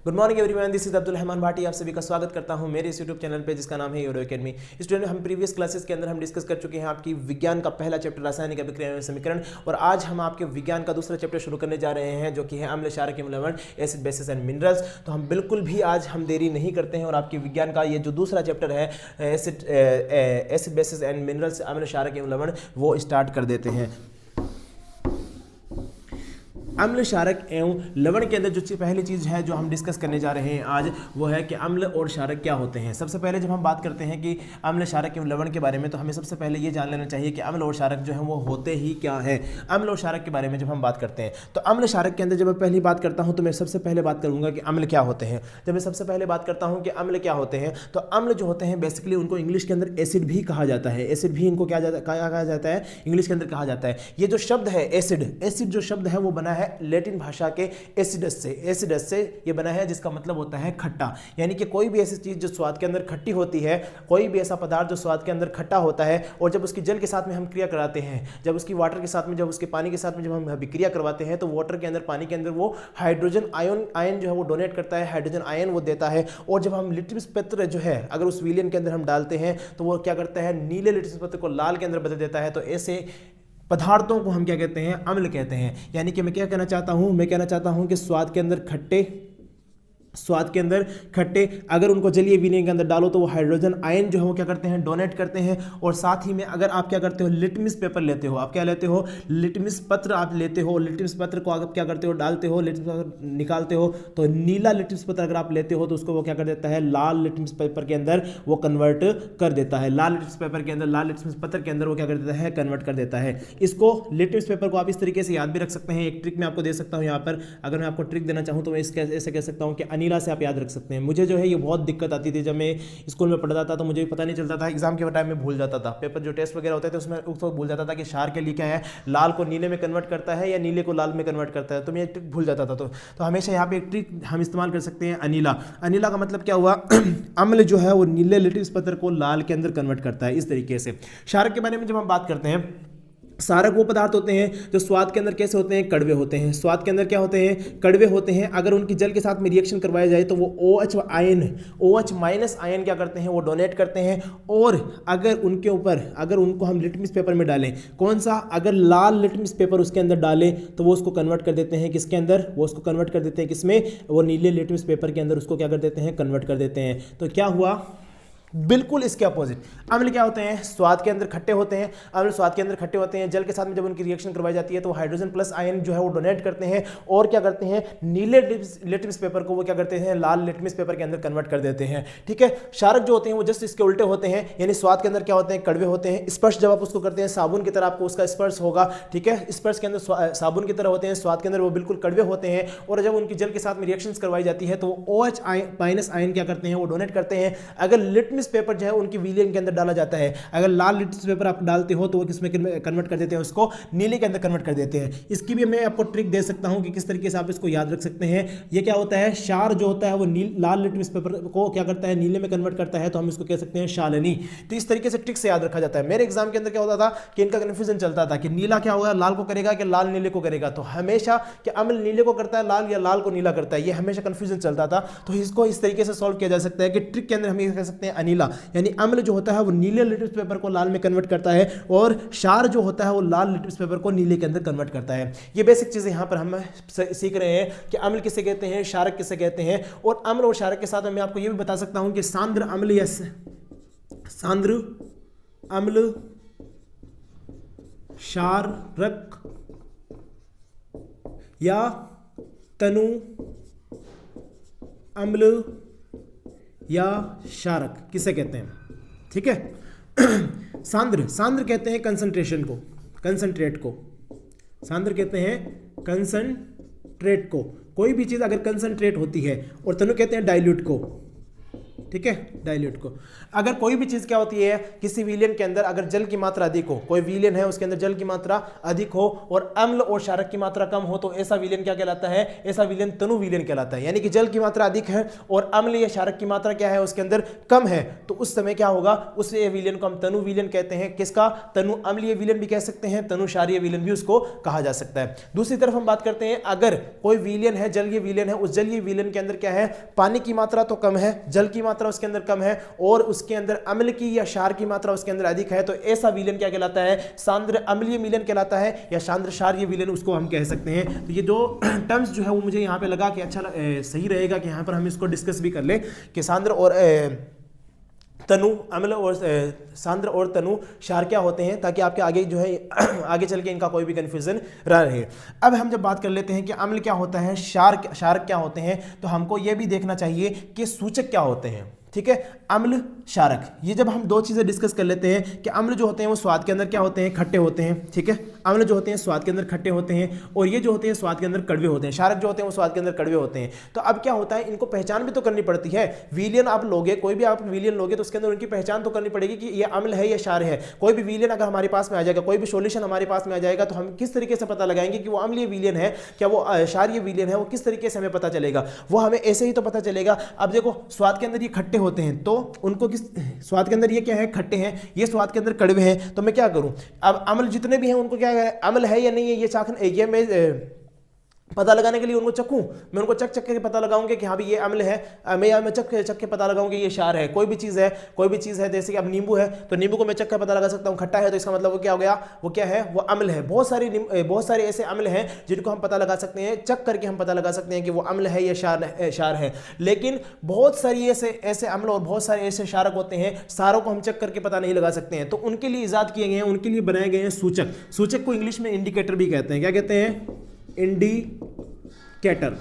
Good morning everyone, this is Abdul Rahman Bhati. आप सभी का स्वागत करता हूं मेरे इस यूट्यूब चैनल पे जिसका नाम है यूरो एकेडमी। स्टूडेंट, हम प्रीवियस क्लासेस के अंदर हम डिस्कस कर चुके हैं आपकी विज्ञान का पहला चैप्टर रासायनिक अभिक्रिया एवं समीकरण, और आज हम आपके विज्ञान का दूसरा चैप्टर शुरू करने जा रहे हैं जो कि है अम्ल, क्षारक एवं लवण, एसिड बेसिस एंड मिनरल्स। तो हम बिल्कुल भी आज हम देरी नहीं करते हैं और आपके विज्ञान का ये जो दूसरा चैप्टर है एसिड बेसिस एंड मिनरल्स, अम्ल, क्षारक एवं लवण, वो स्टार्ट कर देते हैं। अम्ल, क्षारक एवं लवण के अंदर जो पहली चीज़ है जो हम डिस्कस करने जा रहे हैं आज, वो है कि अम्ल और क्षारक क्या होते हैं। सबसे पहले जब हम बात करते हैं कि अम्ल, क्षारक एवं लवण के बारे में, तो हमें सबसे पहले ये जान लेना चाहिए कि अम्ल और क्षारक जो है वो होते ही क्या है। अम्ल और क्षारक के बारे में जब हम बात करते हैं तो अम्ल क्षारक के अंदर जब मैं पहली बात करता हूँ तो मैं सबसे पहले बात करूँगा कि अम्ल क्या होते हैं। जब मैं सबसे पहले बात करता हूँ कि अम्ल क्या होते हैं, तो अम्ल जो होते हैं बेसिकली उनको इंग्लिश के अंदर एसिड भी कहा जाता है। एसिड भी इनको क्या कहा जाता है, इंग्लिश के अंदर कहा जाता है। ये जो शब्द है एसिड, एसिड जो शब्द है वो बना है लैटिन भाषा के एसिडस से। एसिडस से ये बना है जिसका मतलब होता है खट्टा। यानी कि कोई भी ऐसी चीज जो स्वाद के अंदर खट्टी होती है, कोई भी ऐसा पदार्थ जो स्वाद के अंदर खट्टा होता है, और जब उसकी जल के साथ में हम क्रिया कराते हैं, जब उसकी वाटर के साथ में, जब उसके पानी के साथ में जब हम अभिक्रिया करवाते हैं, तो वाटर के अंदर, पानी के अंदर वो हाइड्रोजन आयन जो है वो डोनेट करता है, हाइड्रोजन आयन वो देता है। और जब हम लिटमस पत्र जो है अगर उस विलियन के अंदर हम डालते हैं तो वो क्या करता है, नीले लिटमस पत्र को लाल के अंदर बदल देता है। तो ऐसे पदार्थों को हम क्या कहते हैं, अम्ल कहते हैं। यानी कि मैं क्या कहना चाहता हूं, मैं कहना चाहता हूं कि स्वाद के अंदर खट्टे अगर उनको जलीय विलयन के अंदर डालो तो वो हाइड्रोजन आयन जो है वो क्या करते हैं, डोनेट करते हैं। और साथ ही में अगर आप क्या करते हो, लिटमस पेपर लेते हो, आप क्या लेते हो, लिटमस पत्र आप लेते हो, लिटमस पत्र को आप क्या करते हो, डालते हो, लिटमस पत्र निकालते हो, तो नीला लिटमस पत्र अगर आप लेते हो तो उसको वो क्या कर देता है, लाल लिटमस पेपर के अंदर वो कन्वर्ट कर देता है। लाल लिटमस पेपर के अंदर, लाल लिटमस पत्र के अंदर वो क्या कर देता है, कन्वर्ट कर देता है। इसको लिटमस पेपर को आप इस तरीके से याद भी रख सकते हैं। एक ट्रिक मैं आपको दे सकता हूं यहाँ पर, अगर मैं आपको ट्रिक देना चाहूँ तो मैं ऐसे कह सकता हूँ कि अनीला से आप याद रख सकते हैं। मुझे जो है ये बहुत दिक्कत आती थी जब मैं स्कूल में पढ़ता था, तो मुझे पता नहीं चलता था, एग्जाम के टाइम में भूल जाता था, पेपर जो टेस्ट वगैरह होते थे उसमें उसको भूल जाता था कि क्षार के लिए क्या है, लाल को नीले में कन्वर्ट करता है या नीले को लाल में कन्वर्ट करता है, तो मैं एक ट्रिक भूल जाता था। तो हमेशा यहाँ पे एक ट्रिक हम इस्तेमाल कर सकते हैं, अनीला। अनीला का मतलब क्या हुआ, अम्ल जो है वो नीले लिटमस पत्र को लाल के अंदर कन्वर्ट करता है, इस तरीके से। क्षारक के बारे में जब हम बात करते हैं, क्षारक वो पदार्थ होते हैं जो स्वाद के अंदर कैसे होते हैं, कड़वे होते हैं। स्वाद के अंदर क्या होते हैं, कड़वे होते हैं। अगर उनकी जल के साथ में रिएक्शन करवाया जाए तो वो OH माइनस आयन क्या करते हैं, वो डोनेट करते हैं। और अगर उनके ऊपर, अगर उनको हम लिटमस पेपर में डालें, कौन सा, अगर लाल लिटमस पेपर उसके अंदर डालें तो वो उसको कन्वर्ट कर देते हैं किसके अंदर, वो उसको कन्वर्ट कर देते हैं किसमें, वो नीले लिटमस पेपर के अंदर उसको क्या कर देते हैं, कन्वर्ट कर देते हैं। तो क्या हुआ, बिल्कुल इसके अपोजिट। अम्ल क्या होते हैं, स्वाद के अंदर खट्टे होते हैं। अम्ल स्वाद के अंदर खट्टे होते हैं, जल के साथ में जब उनकी रिएक्शन करवाई जाती है तो हाइड्रोजन प्लस आयन जो है वो डोनेट करते हैं और क्या करते हैं, नीले लिटमस पेपर को वो क्या करते हैं, लाल लिटमस पेपर के अंदर कन्वर्ट कर देते हैं। ठीक है। क्षारक जो होते हैं वो जस्ट इसके उल्टे होते हैं, यानी स्वाद के अंदर क्या होते हैं, कड़वे होते हैं। स्पर्श जब आप उसको करते हैं साबुन की तरह आपको उसका स्पर्श होगा। ठीक है। स्पर्श के अंदर साबुन की तरह होते हैं, स्वाद के अंदर वो बिल्कुल कड़वे होते हैं। और जब उनकी जल के साथ में रिएक्शन करवाई जाती है तो OH माइनस आयन क्या करते हैं, वो डोनेट करते हैं। अगर लिटमस पेपर जो है उनकी विलयन के अंदर डाला जाता है, अगर लाल लिटमस पेपर आप डालते हो तो वो किसमें कन्वर्ट कर देते हैं, उसको नीले के अंदर कन्वर्ट कर देते हैं। इसकी भी मैं आपको ट्रिक दे सकता हूं कि किस तरीके से आप इसको याद रख सकते हैं। ये क्या होता है, क्षार जो होता है वो लाल लिटमस पेपर को क्या करता है, नीले में कन्वर्ट करता है, तो हम इसको कह सकते हैं शालिनी। तो इस तरीके से ट्रिक से याद रखा जाता है। मेरे एग्जाम के अंदर क्या होता था कि इनका कंफ्यूजन चलता था कि नीला क्या होगा, लाल को करेगा कि लाल नीले को करेगा। तो हमेशा कि अम्ल नीले को करता है लाल या लाल को नीला करता है, ये हमेशा कंफ्यूजन चलता था। तो इसको इस तरीके से सॉल्व किया जा सकता है कि ट्रिक के अंदर हम ये कह सकते हैं अनीला, यानी अम्ल जो होता है वो नीले लिटमस पेपर को लाल में कन्वर्ट करता है और क्षार जो होता है वो लाल लिटमस पेपर को नीले के अंदर कन्वर्ट करता है। ये बेसिक चीजें यहां पर हम सीख रहे हैं कि अम्ल किसे कहते हैं, क्षारक किसे कहते हैं। और अम्ल और क्षारक के साथ मैं आपको ये भी बता सकता हूं कि सांद्र अम्ल या सांद्र अम्ल, क्षारक या तनु अम्ल या क्षारक किसे कहते हैं। ठीक है। सांद्र कहते हैं कंसंट्रेशन को, कंसंट्रेट को। सांद्र कहते हैं कंसंट्रेट को। कोई भी चीज अगर कंसंट्रेट होती है, और तनु कहते हैं डाइल्यूट को। ठीक है, डाइल्यूट को। अगर कोई भी चीज क्या होती है, किसी विलयन के अंदर अगर जल की मात्रा अधिक हो, कोई विलयन है उसके अंदर जल की मात्रा अधिक हो और अम्ल और क्षारक की मात्रा कम हो, तो ऐसा विलयन क्या कहलाता है, ऐसा विलयन तनु विलयन कहलाता है। यानी कि जल की मात्रा अधिक है और अम्ल या क्षारक की मात्रा क्या है उसके अंदर कम है, तो उस समय क्या होगा, उस विलयन को हम तनु विलयन कहते हैं। किसका, तनु अम्लीय विलयन भी कह सकते हैं, तनु क्षारीय विलयन भी उसको कहा जा सकता है। दूसरी तरफ हम बात करते हैं, अगर कोई विलयन है, जलीय विलयन है, उस जलीय विलयन के अंदर क्या है, पानी की मात्रा तो कम है, जल की मात्रा उसके अंदर कम है और उसके अंदर अम्ल की या क्षार की मात्रा उसके अंदर अधिक है, तो ऐसा विलयन क्या कहलाता है, सांद्र अम्लीय विलयन कहलाता है या सांद्र क्षारीय विलयन उसको हम कह सकते हैं। तो ये जो टर्म्स जो है वो मुझे यहाँ पे लगा कि अच्छा सही रहेगा कि यहाँ पर हम इसको डिस्कस भी कर ले कि सांद्र और तनु अम्ल और सांद्र और तनु क्षार क्या होते हैं, ताकि आपके आगे जो है आगे चल के इनका कोई भी कंफ्यूजन ना रहे। अब हम जब बात कर लेते हैं कि अम्ल क्या होता है, क्षारक क्या होते हैं, तो हमको यह भी देखना चाहिए कि सूचक क्या होते हैं। ठीक है, अम्ल क्षारक, ये जब हम दो चीजें डिस्कस कर लेते हैं कि अम्ल जो होते हैं वो स्वाद के अंदर क्या होते हैं, खट्टे होते हैं। ठीक है, अम्ल जो होते हैं स्वाद के अंदर खट्टे होते हैं और ये जो होते हैं स्वाद के अंदर कड़वे होते हैं। क्षारक जो होते हैं वो स्वाद के अंदर कड़वे होते हैं। तो अब क्या होता है, इनको पहचान भी तो करनी पड़ती है। विलयन आप लोगे, कोई भी आप विलयन लोगे तो उसके अंदर उनकी पहचान तो करनी पड़ेगी कि ये अम्ल है या क्षार है। कोई भी विलयन अगर हमारे पास में आ जाएगा, कोई भी सॉल्यूशन हमारे पास में आ जाएगा, तो हम किस तरीके से पता लगाएंगे कि वो अम्लीय विलयन है, क्या वो क्षारीय विलयन है, वो किस तरीके से हमें पता चलेगा, वो हमें ऐसे ही तो पता चलेगा। अब देखो, स्वाद के अंदर ये खट्टे होते हैं तो उनको किस स्वाद के अंदर ये क्या है, खट्टे हैं, ये स्वाद के अंदर कड़वे हैं, तो मैं क्या करूं, अब अम्ल जितने भी हैं उनको क्या है, अम्ल है या नहीं है, ये चाखने, ये मैं पता लगाने के लिए उनको चखूं, मैं उनको चख के पता लगाऊंगा कि हाँ भी ये अम्ल है, मैं चख के पता लगाऊंगा ये क्षार है। कोई भी चीज़ है, जैसे कि अब नींबू है तो नींबू को मैं चख कर पता लगा सकता हूँ, खट्टा है तो इसका मतलब वो क्या हो गया, वो क्या है, वो अम्ल है। बहुत सारे ऐसे अम्ल हैं जिनको हम पता लगा सकते हैं, चख करके हम पता लगा सकते हैं कि वो अम्ल है या क्षार है। लेकिन बहुत सारी ऐसे अम्ल और बहुत सारे ऐसे क्षारक होते हैं, सारों को हम चेक करके पता नहीं लगा सकते हैं। तो उनके लिए इजाद किए गए हैं, उनके लिए बनाए गए हैं सूचक। सूचक को इंग्लिश में इंडिकेटर भी कहते हैं। क्या कहते हैं, इंडिकेटर।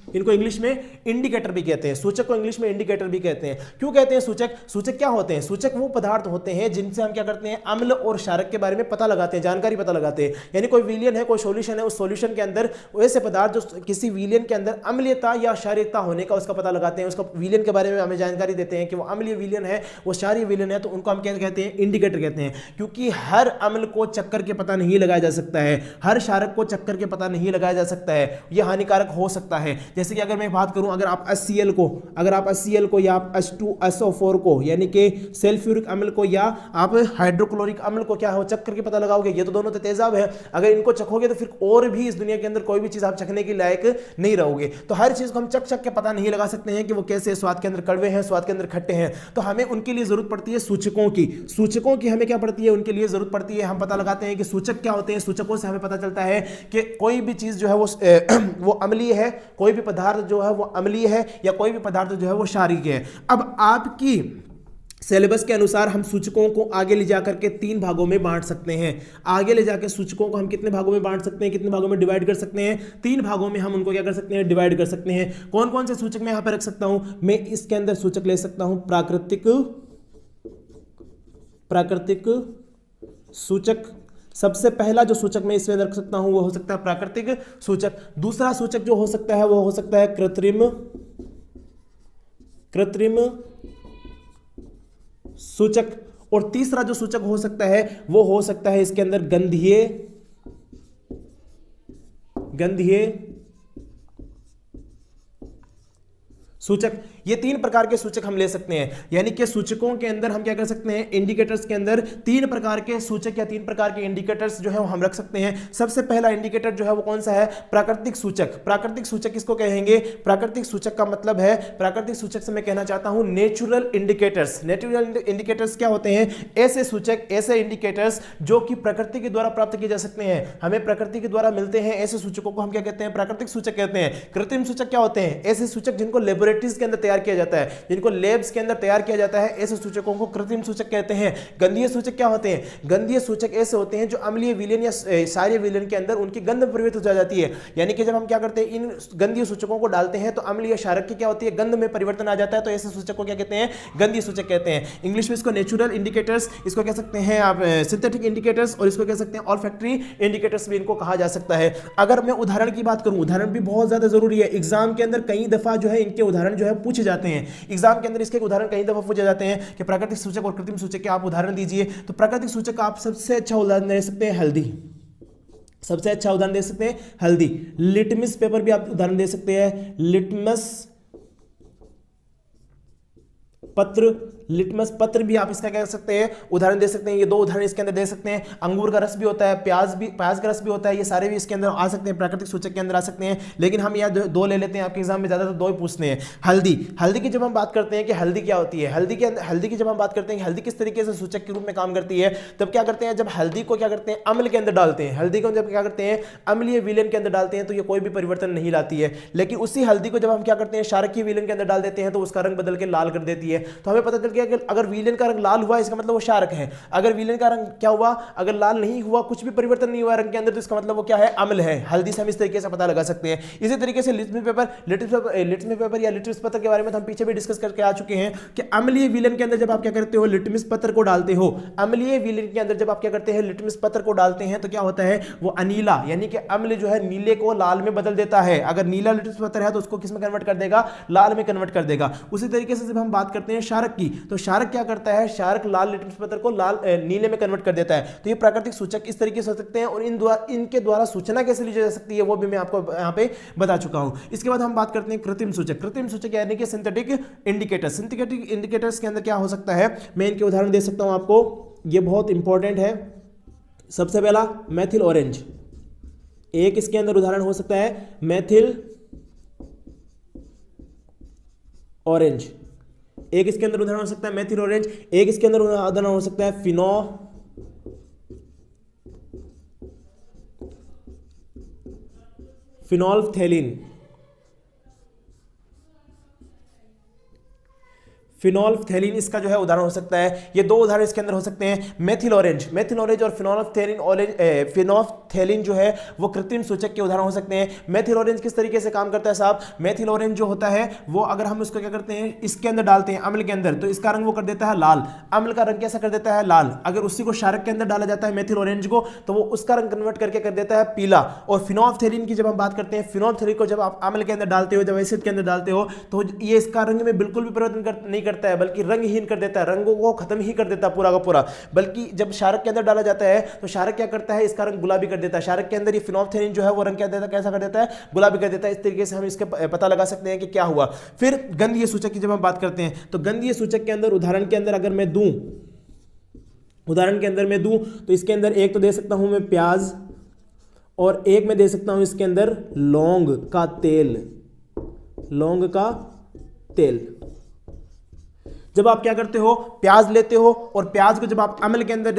इनको इंग्लिश में इंडिकेटर भी कहते हैं, सूचक को इंग्लिश में इंडिकेटर भी कहते हैं। क्यों कहते हैं सूचक? सूचक क्या होते हैं? सूचक वो पदार्थ होते हैं जिनसे हम क्या करते हैं, अम्ल और क्षारक के बारे में पता लगाते हैं, जानकारी पता लगाते हैं। यानी कोई विलयन है, कोई सॉल्यूशन है, उस सॉल्यूशन के अंदर वैसे पदार्थ जो किसी विलयन के अंदर अम्लीयता या क्षारीयता होने का उसका पता लगाते हैं, उसका विलयन के बारे में हमें जानकारी देते हैं कि वो अम्लीय विलयन है, वो क्षारीय विलयन है, तो उनको हम क्या कहते हैं, इंडिकेटर कहते हैं। क्योंकि हर अम्ल को चक्कर के पता नहीं लगाया जा सकता है, हर क्षारक को चक्कर के पता नहीं लगाया जा सकता है, यह हानिकारक हो सकता है। जैसे कि अगर मैं बात करूं, अगर आप HCl को या आप H2SO4 को यानी कि सल्फ्यूरिक अम्ल को या आप हाइड्रोक्लोरिक अम्ल को क्या हो चख करके पता लगाओगे, ये तो दोनों तो तेजाब है। अगर इनको चखोगे तो फिर और भी इस दुनिया के अंदर कोई भी चीज आप चखने के लायक नहीं रहोगे। तो हर चीज को हम चख के पता नहीं लगा सकते हैं कि वो कैसे स्वाद के अंदर कड़वे हैं, स्वाद के अंदर खट्टे हैं। तो हमें उनके लिए जरूरत पड़ती है सूचकों की हमें क्या पड़ती है, उनके लिए जरूरत पड़ती है। हम पता लगाते हैं कि सूचक क्या होते हैं, सूचकों से हमें पता चलता है कि कोई भी चीज जो है वो अम्लीय है, कोई भी पदार्थ जो है वो अम्लीय है, या कोई भी पदार्थ जो है वो क्षारीय है। अब आपकी सिलेबस के अनुसार हम सूचकों को आगे ले जाकर के 3 भागों में बांट सकते हैं। आगे ले जाकर सूचकों को हम कितने भागों में बांट सकते हैं, कितने भागों में डिवाइड कर सकते हैं, 3 भागों में हम उनको क्या कर सकते हैं, डिवाइड कर सकते हैं। कौन कौन से सूचक मैं यहां पर रख सकता हूं? मैं इसके अंदर सूचक ले सकता हूं प्राकृतिक सूचक। सबसे पहला जो सूचक मैं इसमें रख सकता हूं वो हो सकता है प्राकृतिक सूचक। दूसरा सूचक जो हो सकता है वो हो सकता है कृत्रिम सूचक। और तीसरा जो सूचक हो सकता है वो हो सकता है इसके अंदर गंधीय सूचक। ये 3 प्रकार के सूचक हम ले सकते हैं। यानी कि सूचकों के अंदर हम क्या कर सकते हैं, इंडिकेटर्स के अंदर 3 प्रकार के सूचक या 3 प्रकार के इंडिकेटर्स जो है वो हम रख सकते हैं। सबसे पहला इंडिकेटर जो है वो कौन सा है, प्राकृतिक सूचक। प्राकृतिक सूचक किसको कहेंगे? प्राकृतिक सूचक का मतलब है, प्राकृतिक सूचक से मैं कहना चाहता हूं नेचुरल इंडिकेटर्स। नेचुरल इंडिकेटर्स क्या होते हैं? ऐसे सूचक, ऐसे इंडिकेटर्स जो कि प्रकृति के द्वारा प्राप्त किए जा सकते हैं, हमें प्रकृति के द्वारा मिलते हैं। ऐसे सूचकों को हम क्या कहते हैं, प्राकृतिक सूचक कहते हैं। कृत्रिम सूचक क्या होते हैं? ऐसे सूचक जिनको लेबोरेटरीज के अंदर तैयार किया जाता है, जिनको लैब्स के अंदर तैयार किया जाता है, ऐसे सूचकों को कृत्रिम सूचक कहते हैं। गंधीय सूचक क्या होते हैं? गंधीय सूचक ऐसे होते हैं जो अम्लीय विलयन या क्षारीय विलयन के अंदर उनकी गंध परिवर्तित हो जाती है। यानी कि जब हम क्या करते हैं, इन गंधीय सूचकों को डालते हैं तो अम्लीय क्षारक की क्या होती है, गंध में परिवर्तन आ जाता है। तो ऐसे सूचक को क्या कहते हैं, गंधीय सूचक कहते हैं। इंग्लिश में इसको नेचुरल इंडिकेटर्स, इसको कह सकते हैं आप सिंथेटिक इंडिकेटर्स, और इसको कह सकते हैं ऑल्फैक्टरी इंडिकेटर्स भी इनको कहा जा सकता है। अगर मैं उदाहरण की बात करूं, उदाहरण भी बहुत ज्यादा जरूरी है। एग्जाम के अंदर कई दफा जो है इनके उदाहरण जो है पूछे पूछे जाते हैं एग्जाम के अंदर। इसके उदाहरण कई दफा पूछे जाते हैं कि प्राकृतिक सूचक और कृत्रिम सूचक के आप उदाहरण दीजिए। तो प्राकृतिक सूचक का आप सबसे अच्छा उदाहरण दे सकते हैं हल्दी, सबसे अच्छा उदाहरण दे सकते हैं हल्दी। लिटमस पेपर भी आप उदाहरण दे सकते हैं, लिटमस पत्र, लिटमस पत्र भी आप इसका कह सकते हैं उदाहरण दे सकते हैं। ये दो उदाहरण इसके अंदर दे सकते हैं। अंगूर का रस भी होता है, प्याज का रस भी होता है, ये सारे भी इसके अंदर आ सकते हैं, प्राकृतिक सूचक के अंदर आ सकते हैं। लेकिन हम यहाँ दो ले लेते हैं, आपके एग्जाम में ज्यादातर दो ही पूछते हैं। हल्दी, हल्दी की जब हम बात करते हैं कि हल्दी क्या होती है, हल्दी की जब हम बात करते हैं कि हल्दी किस तरीके से सूचक के रूप में काम करती है, तब क्या करते हैं, जब हल्दी को क्या करते हैं अम्ल के अंदर डालते हैं, हल्दी को जब क्या करते हैं अम्लीय विलयन के अंदर डालते हैं तो ये कोई भी परिवर्तन नहीं लाती है। लेकिन उसी हल्दी को जब हम क्या करते हैं क्षारकीय विलयन के अंदर डाल देते हैं तो उसका रंग बदल के लाल कर देती है। तो हमें पता चल गया कि अगर विलयन का रंग लाल हुआ इसका मतलब वो क्षारक है, अगर विलयन का रंग क्या हुआ, अगर लाल नहीं हुआ, कुछ भी परिवर्तन नहीं हुआ रंग के अंदर, तो इसका मतलब वो क्या है, अम्ल है। हल्दी से हम इस तरीके से पता लगा सकते हैं। इसी तरीके से लिटमस पेपर या लिटमस पत्र के बारे में हम पीछे भी डिस्कस करके आ चुके हैं कि अम्लीय विलयन के अंदर जब आप क्या करते हो लिटमस पत्र को डालते हो, अम्लीय विलयन के अंदर जब आप क्या करते हैं लिटमस पत्र को डालते हैं तो क्या होता है, वो अनीला यानी कि अम्ल जो है नीले को लाल में बदल देता है। अगर नीला लिटमस पत्र है तो उसको किस में कन्वर्ट कर देगा, लाल में कन्वर्ट कर देगा। उसी तरीके से जब हम बात करते हैं क्षारक की, तो क्षारक क्या करता है, क्षारक लाल लिटमस पत्र को नीले में कन्वर्ट कर देता है। तो ये प्राकृतिक सूचक इस तरीके से हो सकते हैं और इनके द्वारा सूचना कैसे ली जा सकती है वो भी मैं आपको यहां पे बता चुका हूं। इसके बाद हम बात करते हैं कृत्रिम सूचक। कृत्रिम सूचक यानी कि सिंथेटिक इंडिकेटर्स। सिंथेटिक इंडिकेटर्स के अंदर क्या हो सकता है, मैं इनके उदाहरण दे सकता हूं आपको, ये बहुत इंपॉर्टेंट है। सबसे पहला मेथिल ऑरेंज, एक इसके अंदर उदाहरण हो सकता है मेथिल ऑरेंज, एक इसके अंदर उदाहरण हो सकता है मेथिल ऑरेंज, एक इसके अंदर उदाहरण हो सकता है फिनोल्फथैलीन। फिनोल्फथैलीन इसका जो है उदाहरण हो सकता है। ये दो उदाहरण इसके अंदर हो सकते हैं, मेथिल ऑरेंज और फिनोल्फथैलीन जो है वो कृत्रिम सूचक के उदाहरण हो सकते हैं। मेथिल ऑरेंज किस तरीके से काम करता है साहब, मेथिल ऑरेंज जो होता है वो अगर हम उसको क्या करते हैं इसके अंदर डालते हैं अम्ल के अंदर, तो इसका रंग वो कर देता है लाल। अम्ल का रंग कैसा कर देता है, लाल। अगर उसी को क्षारक के अंदर डाला जाता है मेथिल ऑरेंज को, तो वो उसका रंग कन्वर्ट करके कर देता है पीला। और फिनोल्फथैलीन की जब हम बात करते हैं, फिनोल्फथैलीन को जब आप अम्ल के अंदर डालते हो, जब एसिड के अंदर डालते हो, तो ये इसका रंग में बिल्कुल भी परिवर्तन नहीं करता है, बल्कि रंगहीन कर देता है, रंगों को खत्म ही कर देता है पूरा का पूरा। बल्कि जब क्षारक के अंदर डाला जाता है तो क्षारक क्या करता है, इसका रंग गुलाबी कर देता है। क्षारक के अंदर ये फिनोल्फथैलीन जो है वो रंग क्या देता है, कैसा कर देता है, गुलाबी कर देता है। इस तरीके से हम इसके पता लगा सकते हैं कि क्या हुआ। फिर गंधीय सूचक की जब हम बात करते हैं, तो गंधीय सूचक के अंदर उदाहरण के अंदर अगर मैं दूं, तो इसके अंदर एक तो दे सकता हूं मैं प्याज, और एक मैं दे सकता हूं इसके अंदर लौंग का तेल। जब आप क्या करते हो, प्याज लेते हो और प्याज को जब आप अम्ल के अंदर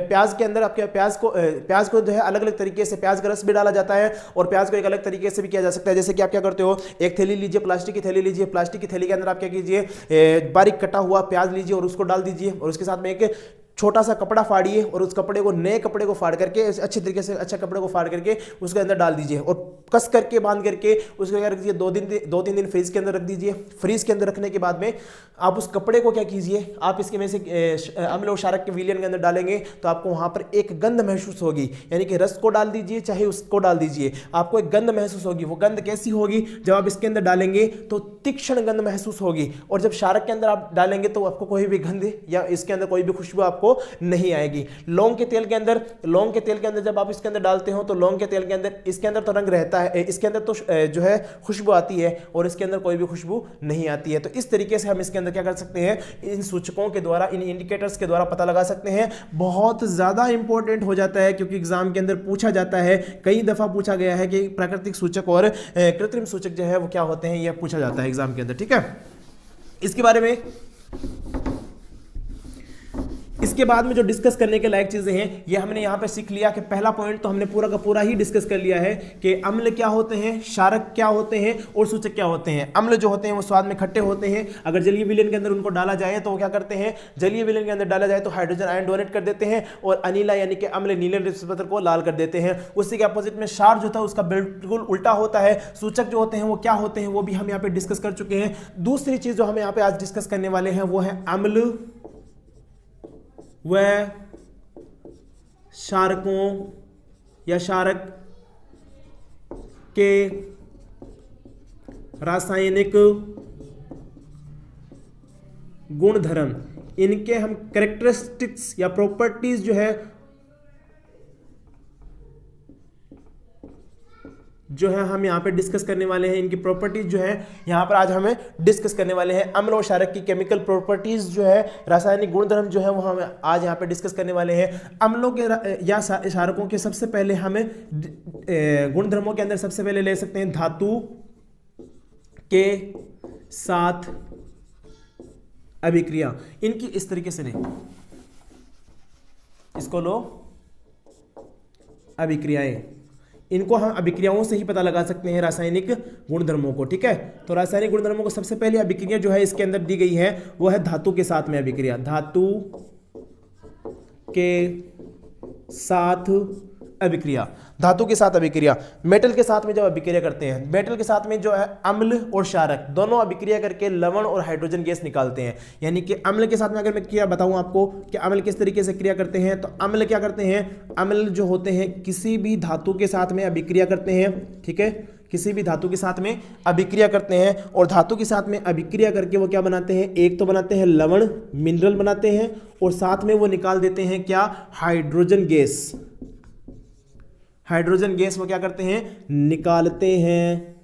प्याज को जो है अलग अलग तरीके से प्याज का रस भी डाला जाता है और प्याज को एक अलग तरीके से भी किया जा सकता है। जैसे कि आप क्या करते हो, एक थैली लीजिए, प्लास्टिक की थैली लीजिए, प्लास्टिक की थैली के अंदर आप क्या कीजिए, बारीक कटा हुआ प्याज लीजिए और उसको डाल दीजिए, और उसके साथ में एक छोटा सा कपड़ा फाड़िए और उस कपड़े को, नए कपड़े को फाड़ करके अच्छे तरीके से, अच्छा कपड़े को फाड़ करके उसके अंदर डाल दीजिए और कस करके बांध करके उसको क्या रख दीजिए, 2-3 दिन फ्रीज के अंदर रख दीजिए। फ्रीज के अंदर रखने के बाद में आप उस कपड़े को क्या कीजिए, आप इसके में से अम्ल और क्षारक के विलयन के अंदर डालेंगे तो आपको वहां पर एक गंध महसूस होगी। यानी कि रस को डाल दीजिए चाहे उसको डाल दीजिए, आपको एक गंध महसूस होगी। वो गंध कैसी होगी, जब आप इसके अंदर डालेंगे तो तीक्ष्ण गंध महसूस होगी, और जब क्षारक के अंदर आप डालेंगे तो आपको कोई भी गंध या इसके अंदर कोई भी खुशबू आपको नहीं आएगी। लौंग के तेल के अंदर जब आप इसके अंदर डालते हो तो लौंग के तेल के अंदर, इसके अंदर तो रंग रहता है, इसके अंदर तो जो है खुशबू आती है और इसके अंदर कोई भी खुशबू नहीं आती है। तो इस तरीके से हम इसके अंदर क्या कर सकते हैं, इन सूचकों के द्वारा, इन इंडिकेटर्स के द्वारा पता लगा सकते हैं। बहुत ज्यादा इंपॉर्टेंट हो जाता है क्योंकि एग्जाम के अंदर पूछा जाता है, कई दफा पूछा गया है कि प्राकृतिक सूचक और कृत्रिम सूचक जो है वो क्या होते हैं, यह पूछा जाता है एग्जाम के अंदर। ठीक है, इसके बारे में इसके बाद में जो डिस्कस करने के लायक चीजें हैं ये हमने यहां पे सीख लिया कि पहला पॉइंट तो हमने पूरा का पूरा ही डिस्कस कर लिया है कि अम्ल क्या होते हैं, क्षारक क्या होते हैं और सूचक क्या होते हैं। अम्ल जो होते हैं वो स्वाद में खट्टे होते हैं, अगर जलीय विलयन के अंदर उनको डाला जाए तो वो क्या करते हैं, जलीय विलयन के अंदर डाला जाए तो हाइड्रोजन आयन डोनेट कर देते हैं, और अनीला यानी कि अम्ल नीले पत्र को लाल कर देते हैं। उसी के अपोजिट में क्षार जो था उसका बिल्कुल उल्टा होता है। सूचक जो होते हैं वो क्या होते हैं वो भी हम यहाँ पे डिस्कस कर चुके हैं। दूसरी चीज जो हम यहाँ पे आज डिस्कस करने वाले हैं वो है अम्ल व क्षारकों या क्षारक के रासायनिक गुणधर्म, इनके हम कैरेक्टरिस्टिक्स या प्रॉपर्टीज जो है हम यहाँ पे डिस्कस करने वाले हैं। इनकी प्रॉपर्टीज जो है यहाँ पर आज हमें डिस्कस करने वाले हैं। अम्ल और क्षारक की केमिकल प्रॉपर्टीज जो है, रासायनिक गुणधर्म जो है वो हम आज यहाँ पे डिस्कस करने वाले हैं। अम्लों के या क्षारकों के सबसे पहले हमें गुणधर्मों के अंदर सबसे पहले ले सकते हैं धातु के साथ अभिक्रिया। इनकी इस तरीके से नहीं, इसको लो अभिक्रियाएं, इनको हम अभिक्रियाओं से ही पता लगा सकते हैं रासायनिक गुणधर्मों को। ठीक है, तो रासायनिक गुणधर्मों को सबसे पहले अभिक्रिया जो है इसके अंदर दी गई है वो है धातु के साथ में अभिक्रिया। धातु के साथ अभिक्रिया, धातु के साथ अभिक्रिया। मेटल के साथ में जब अभिक्रिया करते हैं, मेटल के साथ में जो है अम्ल और क्षारक दोनों अभिक्रिया करके लवण और हाइड्रोजन गैस निकालते हैं। यानी कि अम्ल के साथ में अगर मैं क्या बताऊं आपको कि अम्ल किस तरीके से क्रिया करते हैं, तो अम्ल क्या करते हैं, अम्ल जो होते हैं किसी भी धातु के साथ में अभिक्रिया करते हैं। ठीक है, किसी भी धातु के साथ में अभिक्रिया करते हैं और धातु के साथ में अभिक्रिया करके वो क्या बनाते हैं, एक तो बनाते हैं लवण, मिनरल बनाते हैं और साथ में वो निकाल देते हैं क्या, हाइड्रोजन गैस। हाइड्रोजन गैस वो क्या करते हैं, निकालते हैं।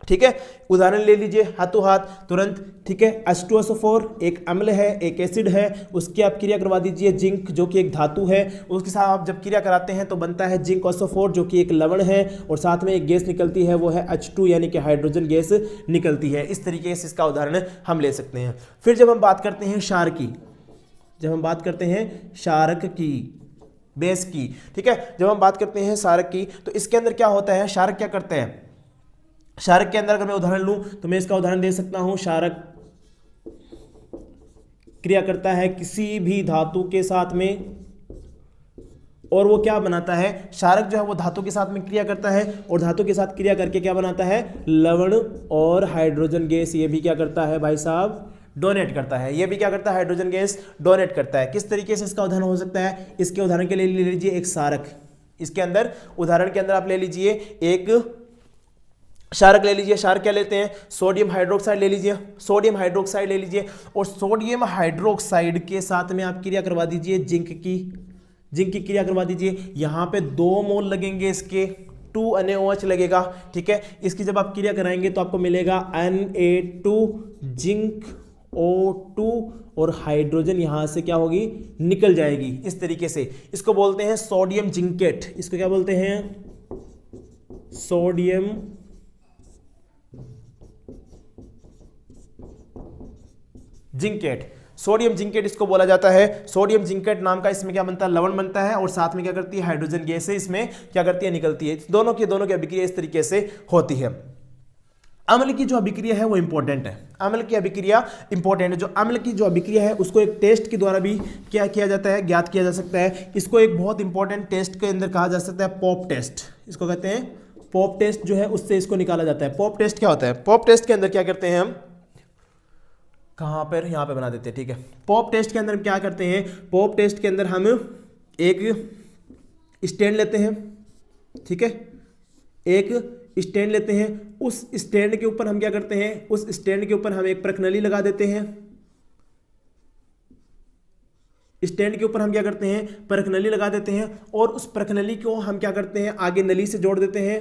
ठीक है, उदाहरण ले लीजिए हाथों हाथ तुरंत। ठीक है, H2SO4 एक अम्ल है, एक एसिड है, उसकी आप क्रिया करवा दीजिए जिंक जो कि एक धातु है, उसके साथ आप जब क्रिया कराते हैं तो बनता है जिंक SO4 जो कि एक लवण है और साथ में एक गैस निकलती है वो है H2 यानी कि हाइड्रोजन गैस निकलती है। इस तरीके से इसका उदाहरण हम ले सकते हैं। फिर जब हम बात करते हैं क्षार की, जब हम बात करते हैं क्षारक की, बेस की, ठीक है, जब हम बात करते हैं क्षारक की तो इसके अंदर क्या होता है, क्षारक क्या करते हैं, क्षारक के अंदर अगर मैं उदाहरण लूं तो मैं इसका उदाहरण दे सकता हूं। क्षारक क्रिया करता है किसी भी धातु के साथ में और वो क्या बनाता है, क्षारक जो है वो धातु के साथ में क्रिया करता है और धातु के साथ क्रिया करके क्या बनाता है, लवण और हाइड्रोजन गैस। ये भी क्या करता है भाई साहब, डोनेट करता है। ये भी क्या करता है, हाइड्रोजन गैस डोनेट करता है। किस तरीके से इसका उदाहरण हो सकता है, इसके उदाहरण के लिए ले लीजिए एक क्षारक, इसके अंदर उदाहरण के अंदर आप ले लीजिए एक क्षारक ले लीजिए। क्षारक क्या लेते हैं, सोडियम हाइड्रोक्साइड ले लीजिए, सोडियम हाइड्रोक्साइड ले लीजिए और सोडियम हाइड्रोक्साइड के साथ में आप क्रिया करवा दीजिए जिंक की, जिंक की क्रिया करवा दीजिए। यहाँ पे 2 मोल लगेंगे इसके, 2 NaOH लगेगा। ठीक है, इसकी जब आप क्रिया कराएंगे तो आपको मिलेगा Na2 जिंक O2 और हाइड्रोजन यहां से क्या होगी, निकल जाएगी। इस तरीके से इसको बोलते हैं सोडियम जिंकेट। इसको क्या बोलते हैं, सोडियम जिंकेट। सोडियम जिंकेट इसको बोला जाता है। सोडियम जिंकेट नाम का इसमें क्या बनता है, लवण बनता है और साथ में क्या करती है, हाइड्रोजन गैस इसमें क्या करती है, निकलती है। दोनों की अभिक्रिया इस तरीके से होती है। अम्ल की जो अभिक्रिया है वो इंपॉर्टेंट है, अम्ल की अभिक्रिया इंपॉर्टेंट है। जो अम्ल की जो अभिक्रिया है उसको एक टेस्ट के द्वारा भी क्या किया जाता है, ज्ञात किया जा सकता है। इसको एक बहुत इंपॉर्टेंट टेस्ट के अंदर कहा जा सकता है पॉप टेस्ट। इसको कहते हैं पॉप टेस्ट, जो है उससे इसको निकाला जाता है। पॉप टेस्ट क्या होता है, पॉप टेस्ट के अंदर क्या करते हैं हम, कहाँ पर, यहाँ पे बना देते हैं। ठीक है, पॉप टेस्ट के अंदर हम क्या करते हैं, पॉप टेस्ट के अंदर हम एक स्टैंड लेते हैं। ठीक है, एक स्टैंड लेते हैं, उस स्टैंड के ऊपर हम क्या करते हैं, उस स्टैंड के ऊपर हम एक प्रकनली लगा देते हैं। स्टैंड के ऊपर हम क्या करते हैं, प्रकनली लगा देते हैं और उस प्रकनली को हम क्या करते हैं, आगे नली से जोड़ देते हैं।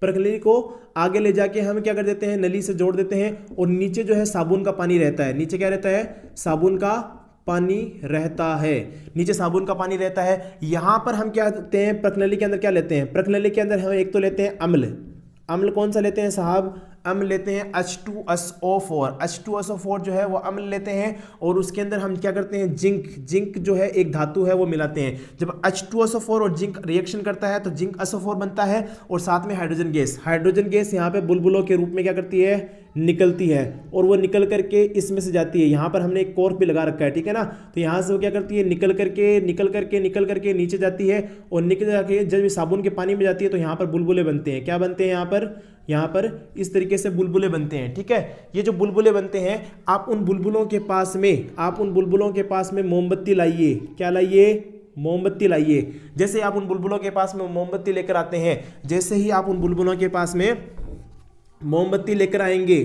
प्रकनली को आगे ले जाके हम क्या कर देते हैं, नली से जोड़ देते हैं और नीचे जो है साबुन का पानी रहता है। नीचे क्या रहता है, साबुन का पानी रहता है, नीचे साबुन का पानी रहता है। यहां पर हम क्या लेते हैं, प्रकनली के अंदर क्या लेते हैं, प्रकनली के अंदर हम एक तो लेते हैं अम्ल। अम्ल कौन सा लेते हैं साहब, अम्ल लेते हैं H2SO4। H2SO4 जो है वो अम्ल लेते हैं और उसके अंदर हम क्या करते हैं, जिंक, जिंक जो है एक धातु है वो मिलाते हैं। जब H2SO4 और जिंक रिएक्शन करता है तो जिंक SO4 बनता है और साथ में हाइड्रोजन गैस। हाइड्रोजन गैस यहाँ पे बुलबुलों के रूप में क्या करती है, निकलती है और वो निकल करके इसमें से जाती है। यहाँ पर हमने एक कॉर्क भी लगा रखा है, ठीक है ना, तो यहाँ से वो क्या करती है, निकल करके नीचे जाती है और निकल जाके जब साबुन के पानी में जाती है तो यहाँ पर बुलबुले बनते हैं। क्या बनते हैं यहाँ पर इस तरीके से बुलबुले बनते हैं। ठीक है, ये जो बुलबुले बनते हैं, आप उन बुलबुलों के पास में मोमबत्ती लाइए। क्या लाइए, मोमबत्ती लाइए। जैसे आप उन बुलबुलों के पास में मोमबत्ती लेकर आते हैं, जैसे ही आप उन बुलबुलों के पास में मोमबत्ती लेकर आएंगे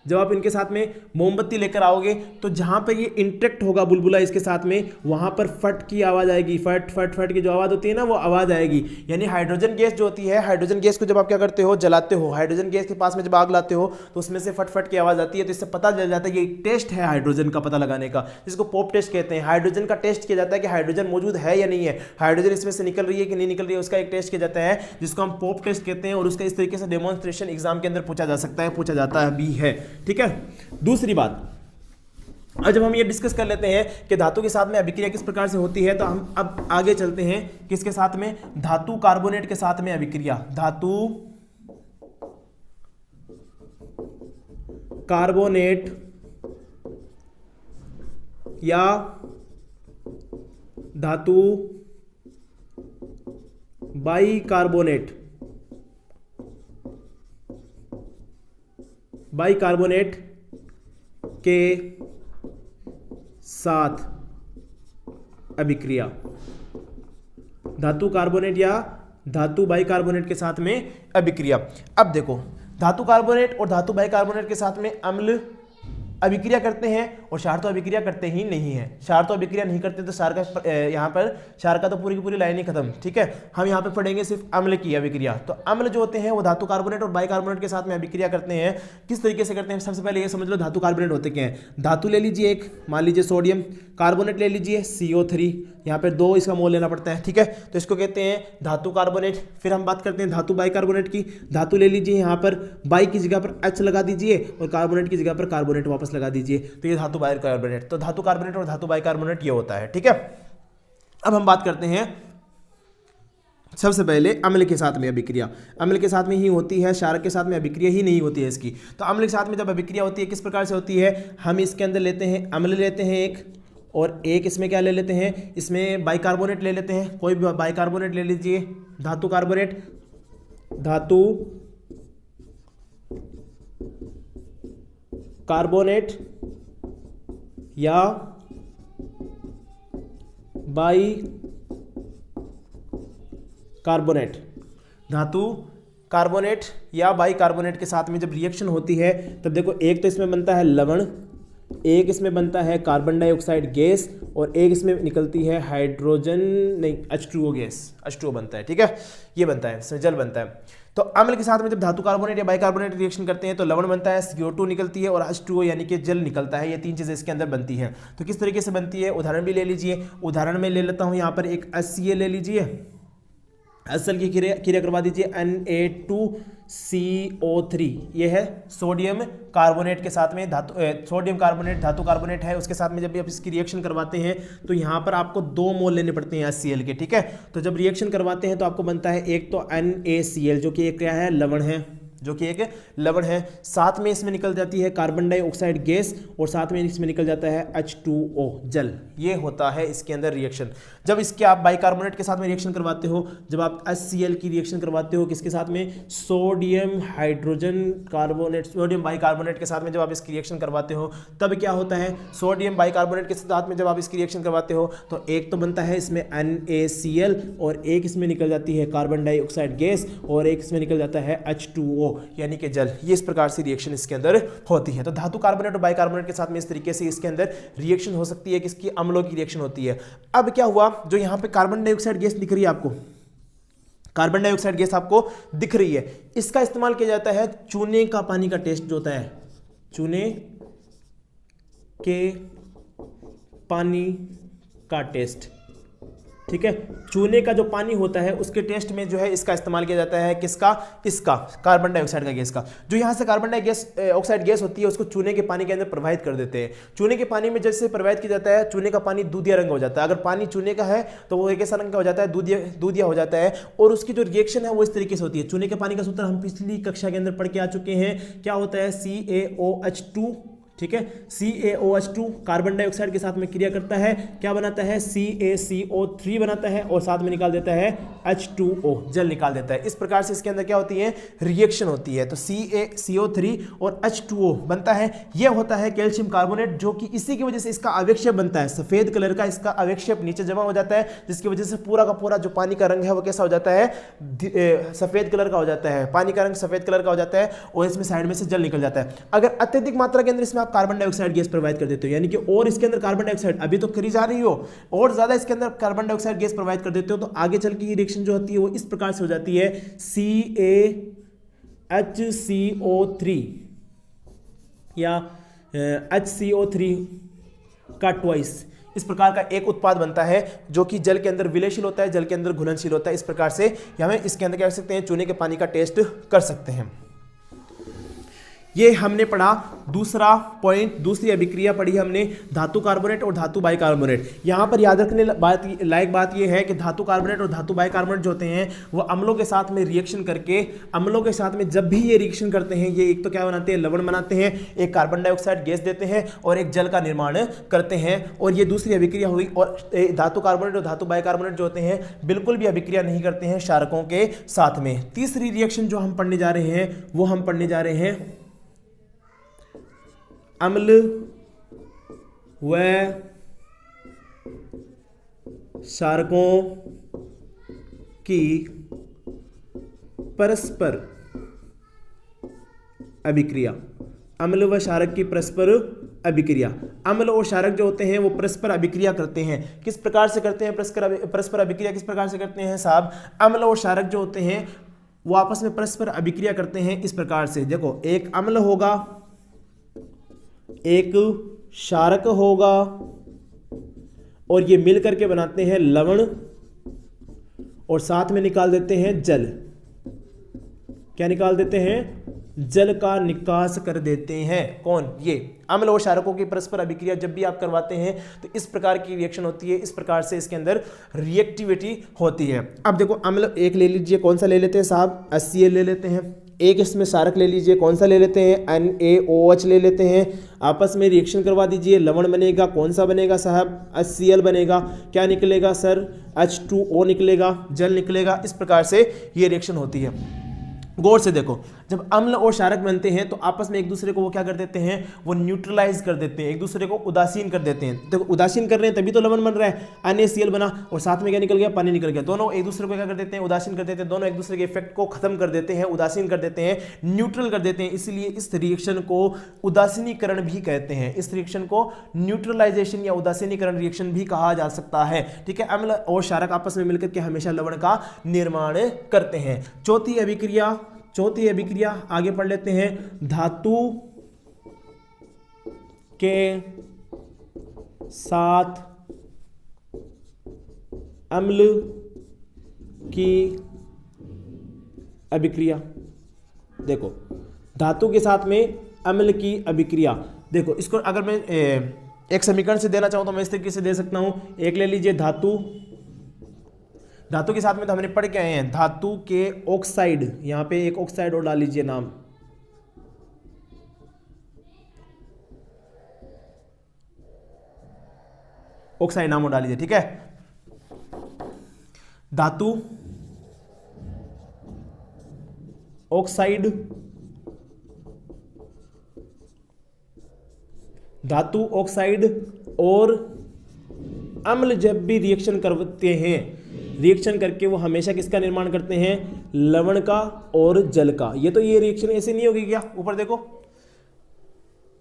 जब आप इनके साथ में मोमबत्ती लेकर आओगे तो जहां पर ये इंटरेक्ट होगा बुलबुला इसके साथ में, वहां पर फट की आवाज आएगी, फट फट फट की जो आवाज होती है ना वो आवाज आएगी। यानी हाइड्रोजन गैस जो होती है, हाइड्रोजन गैस को जब आप क्या करते हो, जलाते हो, हाइड्रोजन गैस के पास में जब आग लाते हो तो उसमें से फट फट की आवाज आती है। तो इससे पता चल जाता है कि टेस्ट है हाइड्रोजन का पता लगाने का, जिसको पॉप टेस्ट कहते हैं। हाइड्रोजन का टेस्ट किया जाता है कि हाइड्रोजन मौजूद है या नहीं है, हाइड्रोजन इसमें से निकल रही है कि नहीं निकल रही है, उसका एक टेस्ट किया जाता है जिसको हम पॉप टेस्ट कहते हैं। और उसका इस तरीके से डेमोन्स्ट्रेशन एग्जाम के अंदर पूछा जा सकता है, पूछा जाता है भी है। ठीक है, दूसरी बात, और जब हम ये डिस्कस कर लेते हैं कि धातु के साथ में अभिक्रिया किस प्रकार से होती है, तो हम अब आगे चलते हैं किसके साथ में, धातु कार्बोनेट के साथ में अभिक्रिया। धातु कार्बोनेट या धातु बाइकार्बोनेट, बाइकार्बोनेट के साथ अभिक्रिया। धातु कार्बोनेट या धातु बाइकार्बोनेट के साथ में अभिक्रिया। अब देखो, धातु कार्बोनेट और धातु बाइकार्बोनेट के साथ में अम्ल अभिक्रिया करते हैं और क्षार तो अभिक्रिया करते ही नहीं है। क्षार तो अभिक्रिया नहीं करते तो क्षार का यहाँ पर क्षार का तो पूरी की पूरी लाइन ही खत्म। ठीक है, हम यहाँ पे पढ़ेंगे सिर्फ अम्ल की अभिक्रिया। तो अम्ल जो होते हैं वो धातु कार्बोनेट और बाइकार्बोनेट के साथ में अभिक्रिया करते हैं। किस तरीके से करते हैं, सबसे पहले ये समझ लो धातु कार्बोनेट होते क्या हैं। धातु ले लीजिए एक, मान लीजिए सोडियम, कार्बोनेट ले लीजिए CO3, यहाँ पे 2 इसका मोल लेना पड़ता है। ठीक है, तो इसको कहते हैं धातु कार्बोनेट। फिर हम बात करते हैं धातु बाइकार्बोनेट की। धातु ले लीजिए, यहाँ पर बाई की जगह पर H लगा दीजिए और कार्बोनेट की जगह पर कार्बोनेट वापस लगा दीजिए, तो ये धातु बाइकार्बोनेट। तो धातु कार्बोनेट और धातु बाइकार्बोनेट ये होता है। ठीक है, अब हम बात करते हैं सबसे पहले अम्ल के साथ में अभिक्रिया। अम्ल के साथ में ही होती है, क्षारक के साथ में अभिक्रिया ही नहीं होती है इसकी। तो अम्ल के साथ में जब अभिक्रिया होती है किस प्रकार से होती है, हम इसके अंदर लेते हैं अम्ल लेते हैं एक, और एक इसमें क्या ले लेते हैं, इसमें बाइकार्बोनेट ले लेते हैं। कोई भी बाइकार्बोनेट ले लीजिए, धातु कार्बोनेट, धातु कार्बोनेट या बाई कार्बोनेट। धातु कार्बोनेट या बाई कार्बोनेट के साथ में जब रिएक्शन होती है तब देखो, एक तो इसमें बनता है लवण, एक इसमें बनता है कार्बन डाइऑक्साइड गैस, और एक इसमें निकलती है हाइड्रोजन नहीं H2O गैस, H2O बनता है। ठीक है, ये बनता है, इसमें जल बनता है। तो अम्ल के साथ में जब धातु कार्बोनेट या बाइकार्बोनेट रिएक्शन करते हैं तो लवण बनता है, CO2 निकलती है और H2O यानी कि जल निकलता है। ये 3 चीजें इसके अंदर बनती हैं। तो किस तरीके से बनती है, उदाहरण भी ले लीजिए। उदाहरण में ले लेता हूं, यहाँ पर एक HCl ले लीजिए, HCl की क्रिया करवा दीजिए, Na2CO3, ये है सोडियम कार्बोनेट के साथ में सोडियम कार्बोनेट धातु कार्बोनेट है, उसके साथ में जब भी आप इसकी रिएक्शन करवाते हैं तो यहाँ पर आपको 2 मोल लेने पड़ते हैं HCl के। ठीक है, तो जब रिएक्शन करवाते हैं तो आपको बनता है एक तो NaCl जो कि एक क्या है, लवण है, जो कि एक लवण है। साथ में इसमें निकल जाती है कार्बन डाइऑक्साइड गैस और साथ में इसमें निकल जाता है H2O जल। ये होता है इसके अंदर रिएक्शन। जब इसके आप बाइकार्बोनेट के साथ में रिएक्शन करवाते हो, जब आप HCl की रिएक्शन करवाते हो किसके साथ में, sodium hydrogen carbonate, sodium bicarbonate के साथ में जब आप इसकी रिएक्शन करवाते हो तब क्या होता है, सोडियम बाइकार्बोनेट के साथ में जब आप इसकी रिएक्शन करवाते हो तो एक तो बनता है इसमें NaCl और एक इसमें निकल जाती है कार्बन डाइऑक्साइड गैस और एक इसमें निकल जाता है H2O यानी कि जल। ये इस प्रकार से रिएक्शन इसके अंदर होती है। तो धातु कार्बोनेट और बाइकार्बोनेट के साथ में इस तरीके से इसके अंदर रिएक्शन हो सकती है, किसकी, अम्लों की रिएक्शन होती है। अब क्या हुआ, जो यहां पे कार्बन डाइऑक्साइड गैस दिख रही है आपको, कार्बन डाइऑक्साइड गैस आपको दिख रही है, इसका इस्तेमाल किया जाता है चूने का पानी का टेस्ट जो होता है, चूने के पानी का टेस्ट। ठीक है, चूने का जो पानी होता है उसके टेस्ट में जो है इसका इस्तेमाल किया जाता है, किसका, इसका कार्बन डाइऑक्साइड का गैस का। जो यहाँ से कार्बन डाइऑक्साइड गैस होती है उसको चूने के पानी के अंदर प्रवाहित कर देते हैं। चूने के पानी में जैसे प्रवाहित किया जाता है, चूने का पानी दूधिया रंग हो जाता है। अगर पानी चूने का है तो वो एक ऐसा रंग का हो जाता है, दूधिया हो जाता है। और उसकी जो रिएक्शन है वो इस तरीके से होती है। चूने के पानी का सूत्र हम पिछली कक्षा के अंदर पढ़ के आ चुके हैं, क्या होता है, CaOH2 ठीक है। CaOH2 कार्बन डाइऑक्साइड के साथ में क्रिया करता है, क्या बनाता है, CaCO3 बनाता है और साथ में निकाल देता है H2O, जल निकाल देता है। इस प्रकार से इसके अंदर क्या होती है, रिएक्शन होती है। तो CaCO3 और H2O बनता है, यह होता है कैल्शियम कार्बोनेट, जो कि इसी की वजह से इसका अवक्षेप बनता है, सफेद कलर का इसका अवक्षेप नीचे जमा हो जाता है, जिसकी वजह से पूरा का पूरा जो पानी का रंग है वो कैसा हो जाता है, सफेद कलर का हो जाता है, पानी का रंग सफेद कलर का हो जाता है और इसमें साइड में से जल निकल जाता है। अगर अत्यधिक मात्रा के अंदर इसमें कार्बन डाइऑक्साइड गैस प्रोवाइड कर देते हो, यानी कि और इसके अंदर कार्बन डाइऑक्साइड अभी तो करी जा रही हो और ज्यादा इसके अंदर कार्बन डाइऑक्साइड गैस प्रोवाइड कर देते हो, तो आगे चल के ये रिएक्शन जो होती है वो इस प्रकार से हो जाती है, CaHCO3 या HCO3 का ट्वाइस, इस प्रकार का एक उत्पाद बनता है जो कि जल के अंदर विलयशील होता है, जल के अंदर घुलनशील होता है। इस प्रकार से हम इसके अंदर क्या कर सकते हैं, चूने के पानी का टेस्ट कर सकते हैं। ये हमने पढ़ा दूसरा पॉइंट, दूसरी अभिक्रिया पढ़ी हमने, धातु कार्बोनेट और धातु बाइकार्बोनेट। यहाँ पर याद रखने लायक बात ये है कि धातु कार्बोनेट और धातु बाइकार्बोनेट जो होते हैं वो अम्लों के साथ में रिएक्शन करके, अम्लों के साथ में जब भी ये रिएक्शन करते हैं, ये एक तो क्या बनाते हैं, लवण बनाते हैं, एक कार्बन डाइऑक्साइड गैस देते हैं और एक जल का निर्माण करते हैं। और ये दूसरी अभिक्रिया हुई। और धातु कार्बोनेट और धातु बाइकार्बोनेट जो होते हैं बिल्कुल भी अभिक्रिया नहीं करते हैं क्षारकों के साथ में। तीसरी रिएक्शन जो हम पढ़ने जा रहे हैं वो हम पढ़ने जा रहे हैं अम्ल व क्षारकों की परस्पर अभिक्रिया। अम्ल व क्षारक की परस्पर अभिक्रिया। अम्ल और क्षारक जो होते हैं वो परस्पर अभिक्रिया करते हैं। किस प्रकार से करते हैं परस्पर अभिक्रिया, किस प्रकार से करते हैं साहब? अम्ल और क्षारक जो होते हैं वो आपस में परस्पर अभिक्रिया करते हैं इस प्रकार से। देखो, एक अम्ल होगा, एक क्षारक होगा और ये मिलकर के बनाते हैं लवण और साथ में निकाल देते हैं जल। क्या निकाल देते हैं? जल का निकास कर देते हैं। कौन? ये अम्ल और क्षारकों की परस्पर अभिक्रिया जब भी आप करवाते हैं तो इस प्रकार की रिएक्शन होती है, इस प्रकार से इसके अंदर रिएक्टिविटी होती है। अब देखो, अम्ल एक ले लीजिए, कौन सा ले लेते हैं साहब? HCl ले लेते हैं। एक इसमें क्षारक ले लीजिए, कौन सा ले लेते हैं? NaOH ले लेते हैं। आपस में रिएक्शन करवा दीजिए, लवण बनेगा, कौन सा बनेगा साहब? HCl बनेगा। क्या निकलेगा सर? H2O निकलेगा, जल निकलेगा। इस प्रकार से ये रिएक्शन होती है। गौर से देखो, जब अम्ल और क्षारक बनते हैं तो आपस में एक दूसरे को वो क्या कर देते हैं, वो न्यूट्रलाइज कर देते हैं, एक दूसरे को उदासीन कर देते हैं। देखो, उदासीन कर रहे हैं तभी तो लवण बन रहा है। NaCl बना और साथ में क्या निकल गया? पानी निकल गया। दोनों एक दूसरे को क्या कर देते हैं? उदासीन कर देते हैं। दोनों एक दूसरे के इफेक्ट को खत्म कर देते हैं, उदासीन कर देते हैं, न्यूट्रल कर देते हैं। इसलिए इस रिएक्शन को उदासीनीकरण भी कहते हैं। इस रिएक्शन को न्यूट्रलाइजेशन या उदासीनीकरण रिएक्शन भी कहा जा सकता है। ठीक है, अम्ल और क्षारक आपस में मिलकर के हमेशा लवण का निर्माण करते हैं। चौथी अभिक्रिया आगे पढ़ लेते हैं। धातु के साथ अम्ल की अभिक्रिया। देखो, धातु के साथ में अम्ल की अभिक्रिया। देखो, इसको अगर मैं एक समीकरण से देना चाहूं तो मैं इस तरीके से दे सकता हूं। एक ले लीजिए, धातु के साथ में तो हमने पढ़ के आए हैं, धातु के ऑक्साइड। यहां पे एक ऑक्साइड और डाल लीजिए नाम, ऑक्साइड नाम और डाल लीजिए। ठीक है, धातु ऑक्साइड, धातु ऑक्साइड और अम्ल जब भी रिएक्शन करते हैं, रिएक्शन करके वो हमेशा किसका निर्माण करते हैं? लवण का और जल का। ये तो ये रिएक्शन ऐसे नहीं होगी क्या? ऊपर देखो,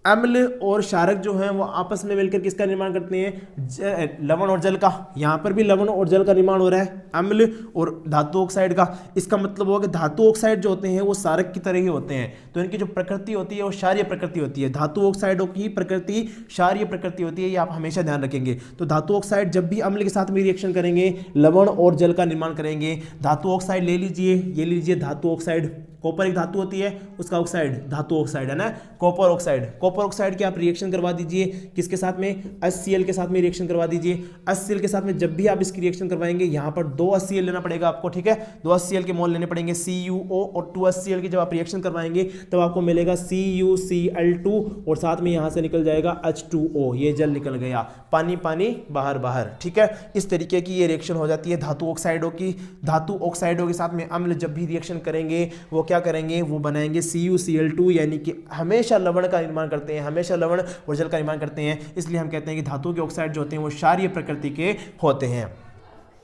अम्ल और क्षारक जो हैं वो आपस में मिलकर किसका निर्माण करते हैं? लवण और जल का। यहाँ पर भी लवण और जल का निर्माण हो रहा है, अम्ल और धातु ऑक्साइड का। इसका मतलब होगा कि धातु ऑक्साइड जो होते हैं वो क्षारक की तरह ही होते हैं, तो इनकी जो प्रकृति होती है वो क्षारीय प्रकृति होती है। धातु ऑक्साइडों की प्रकृति क्षारीय प्रकृति होती है, ये आप हमेशा ध्यान रखेंगे। तो धातु ऑक्साइड जब भी अम्ल के साथ में रिएक्शन करेंगे, लवण और जल का निर्माण करेंगे। धातु ऑक्साइड ले लीजिए, ये लीजिए धातु ऑक्साइड, कॉपर एक धातु होती है, उसका ऑक्साइड धातु ऑक्साइड है ना, कॉपर ऑक्साइड। कॉपर ऑक्साइड की आप रिएक्शन करवा दीजिए किसके साथ में, HCl के साथ में रिएक्शन करवा दीजिए। HCl के साथ में जब भी आप इसकी रिएक्शन करवाएंगे यहाँ पर 2 HCl लेना पड़ेगा आपको, ठीक है, 2 HCl के मोल लेने पड़ेंगे CuO, और 2 HCl की जब आप रिएक्शन करवाएंगे तब आपको मिलेगा CuCl2 और साथ में यहाँ से निकल जाएगा H2O, ये जल निकल गया, पानी पानी बाहर बाहर, ठीक है। इस तरीके की ये रिएक्शन हो जाती है धातु ऑक्साइडों की। धातु ऑक्साइडों के साथ में अम्ल जब भी रिएक्शन करेंगे वो क्या करेंगे, वो बनाएंगे CuCl2, यानी कि हमेशा लवण का निर्माण करते हैं, हमेशा लवण और जल का निर्माण करते हैं। इसलिए हम कहते हैं कि धातु के ऑक्साइड जो होते हैं वो क्षारीय प्रकृति के होते हैं।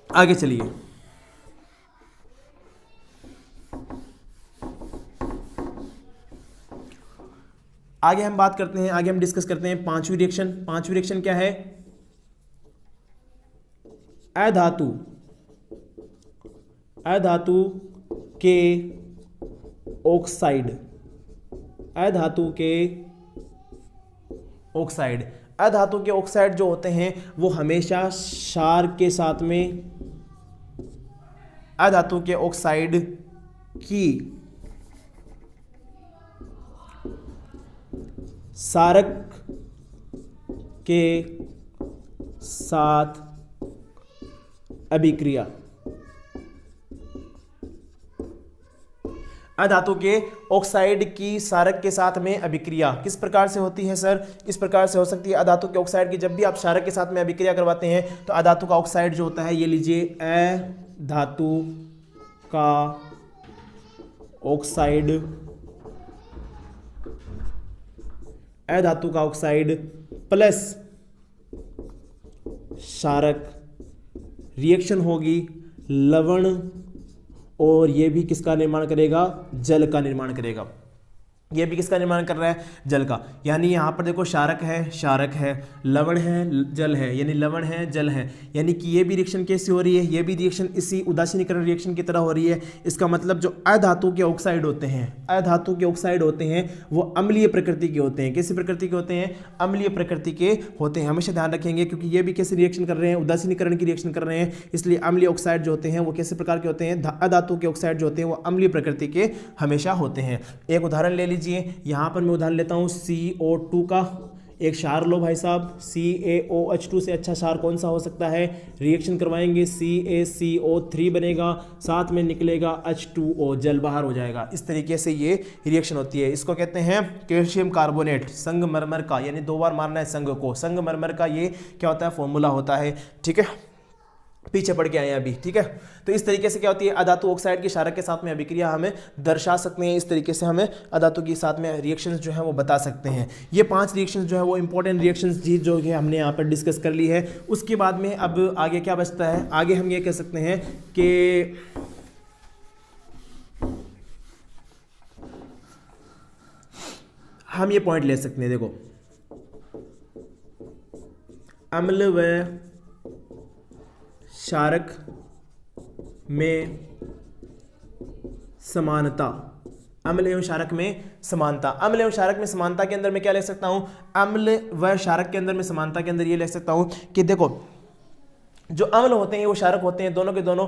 आगे चलिए, आगे हम बात करते हैं, आगे हम डिस्कस करते हैं पांचवी रिएक्शन। पांचवी रिएक्शन क्या है, अधातु के ऑक्साइड, अधातु के ऑक्साइड। अधातु के ऑक्साइड जो होते हैं वो हमेशा क्षार के साथ में, अधातु के ऑक्साइड की क्षारक के साथ अभिक्रिया, अधातु के ऑक्साइड की क्षारक के साथ में अभिक्रिया किस प्रकार से होती है सर, इस प्रकार से हो सकती है। अधातु के ऑक्साइड की जब भी आप क्षारक के साथ में अभिक्रिया करवाते हैं तो अधातु का ऑक्साइड जो होता है, ये लीजिए, अधातु का ऑक्साइड, अधातु का ऑक्साइड प्लस क्षारक, रिएक्शन होगी लवण, और ये भी किसका निर्माण करेगा, जल का निर्माण करेगा। ये भी किसका निर्माण कर रहा है, जल का। यानी यहाँ पर देखो क्षारक है, लवण है, जल है, यानी लवण है, जल है, यानी कि ये भी रिएक्शन कैसी हो रही है, ये भी रिएक्शन इसी उदासीनीकरण रिएक्शन की तरह हो रही है। इसका मतलब जो अधातु के ऑक्साइड होते हैं, अधातु के ऑक्साइड होते हैं वो अम्लीय प्रकृति के होते हैं। कैसी प्रकृति के होते हैं, अम्लीय प्रकृति के होते हैं। हमेशा ध्यान रखेंगे क्योंकि ये भी कैसे रिएक्शन कर रहे हैं, उदासीनीकरण की रिएक्शन कर रहे हैं, इसलिए अम्लीय ऑक्साइड जो होते हैं वो कैसे प्रकार के होते हैं, अधातु के ऑक्साइड जो होते हैं वो अम्लीय प्रकृति के हमेशा होते हैं। एक उदाहरण ले लीजिए, यहां पर मैं उदाहरण लेता हूं CO2 का। एक क्षार लो भाई साहब, CaOH2 से अच्छा क्षार कौन सा हो सकता है, रिएक्शन करवाएंगे CaCO3 बनेगा, साथ में निकलेगा H2O, जल बाहर हो जाएगा। इस तरीके से ये रिएक्शन होती है। इसको कहते हैं कैल्शियम कार्बोनेट, संगमरमर का, यानी 2 बार मारना है संग को, संगमरमर का ये क्या होता है, फॉर्मूला होता है, ठीक है, पीछे पड़ के आए अभी, ठीक है। तो इस तरीके से क्या होती है, अधातु ऑक्साइड की क्षारक के साथ में अभिक्रिया हमें दर्शा सकते हैं। इस तरीके से हमें अधातु के साथ में रिएक्शंस जो है वो बता सकते हैं। ये 5 रिएक्शंस जो है वो इंपॉर्टेंट रिएक्शंस जी जो है हमने यहाँ पर डिस्कस कर ली है। उसके बाद में अब आगे क्या बचता है, आगे हम ये कह सकते हैं कि हम ये पॉइंट ले सकते हैं, देखो, अम्ल व क्षारक में समानता, अम्ल एवं क्षारक में समानता। अम्ल एवं क्षारक में समानता के अंदर मैं क्या लिख सकता हूं, अम्ल व क्षारक के अंदर में समानता के अंदर ये लिख सकता हूं कि देखो जो अम्ल होते हैं वो क्षारक होते हैं, दोनों के दोनों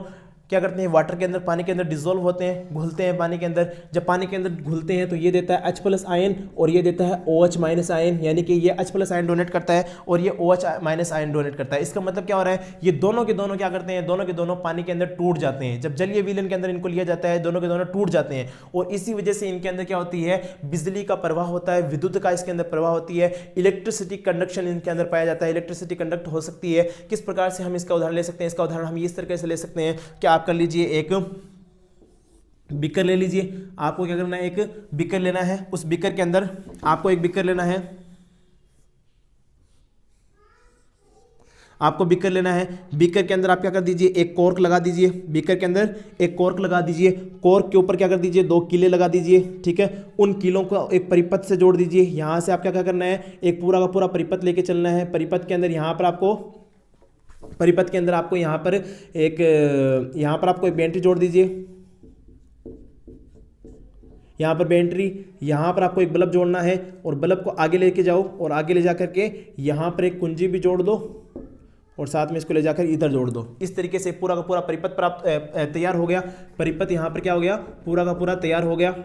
क्या करते हैं, वाटर के अंदर, पानी के अंदर डिसॉल्व होते हैं, घुलते हैं पानी के अंदर। जब पानी के अंदर घुलते हैं तो ये देता है H+ आयन और ये देता है OH- आयन, यानी कि ये H+ आयन डोनेट करता है और ये OH- आयन डोनेट करता है। इसका मतलब क्या हो रहा है, ये दोनों के दोनों क्या करते हैं, दोनों के दोनों पानी के अंदर टूट जाते हैं। जब जलीय विलयन के अंदर इनको लिया जाता है, दोनों के दोनों टूट जाते हैं और इसी वजह से इनके अंदर क्या होती है, बिजली का प्रवाह होता है, विद्युत का इसके अंदर प्रवाह होती है, इलेक्ट्रिसिटी कंडक्शन इनके अंदर पाया जाता है, इलेक्ट्रिसिटी कंडक्ट हो सकती है। किस प्रकार से हम इसका उदाहरण ले सकते हैं, इसका उदाहरण हम इस तरीके से ले सकते हैं कि आप कर लीजिए, एक बीकर ले लीजिए। आपको क्या करना है, एक बीकर लेना है, उस बीकर के अंदर आपको एक बीकर लेना है, आपको बीकर लेना है। बीकर के अंदर आप क्या कर दीजिए, एक कॉर्क लगा दीजिए, बीकर के अंदर एक कॉर्क लगा दीजिए, कॉर्क के ऊपर क्या कर दीजिए, 2 कीले लगा दीजिए, ठीक है। उन कीलों को एक परिपथ से जोड़ दीजिए। यहां से आप क्या करना है, एक पूरा का पूरा परिपथ लेके चलना है। परिपथ के अंदर यहां पर आपको, परिपथ के अंदर आपको यहां पर आपको एक बैटरी जोड़ दीजिए, यहाँ पर बैटरी, यहाँ पर आपको एक बल्ब जोड़ना है और बल्ब को आगे लेके जाओ और आगे ले जा करके यहाँ पर एक कुंजी भी जोड़ दो और साथ में इसको ले जाकर इधर जोड़ दो। इस तरीके से पूरा का पूरा परिपथ प्राप्त तैयार हो गया। परिपथ यहाँ पर क्या हो गया, पूरा का पूरा तैयार हो गया।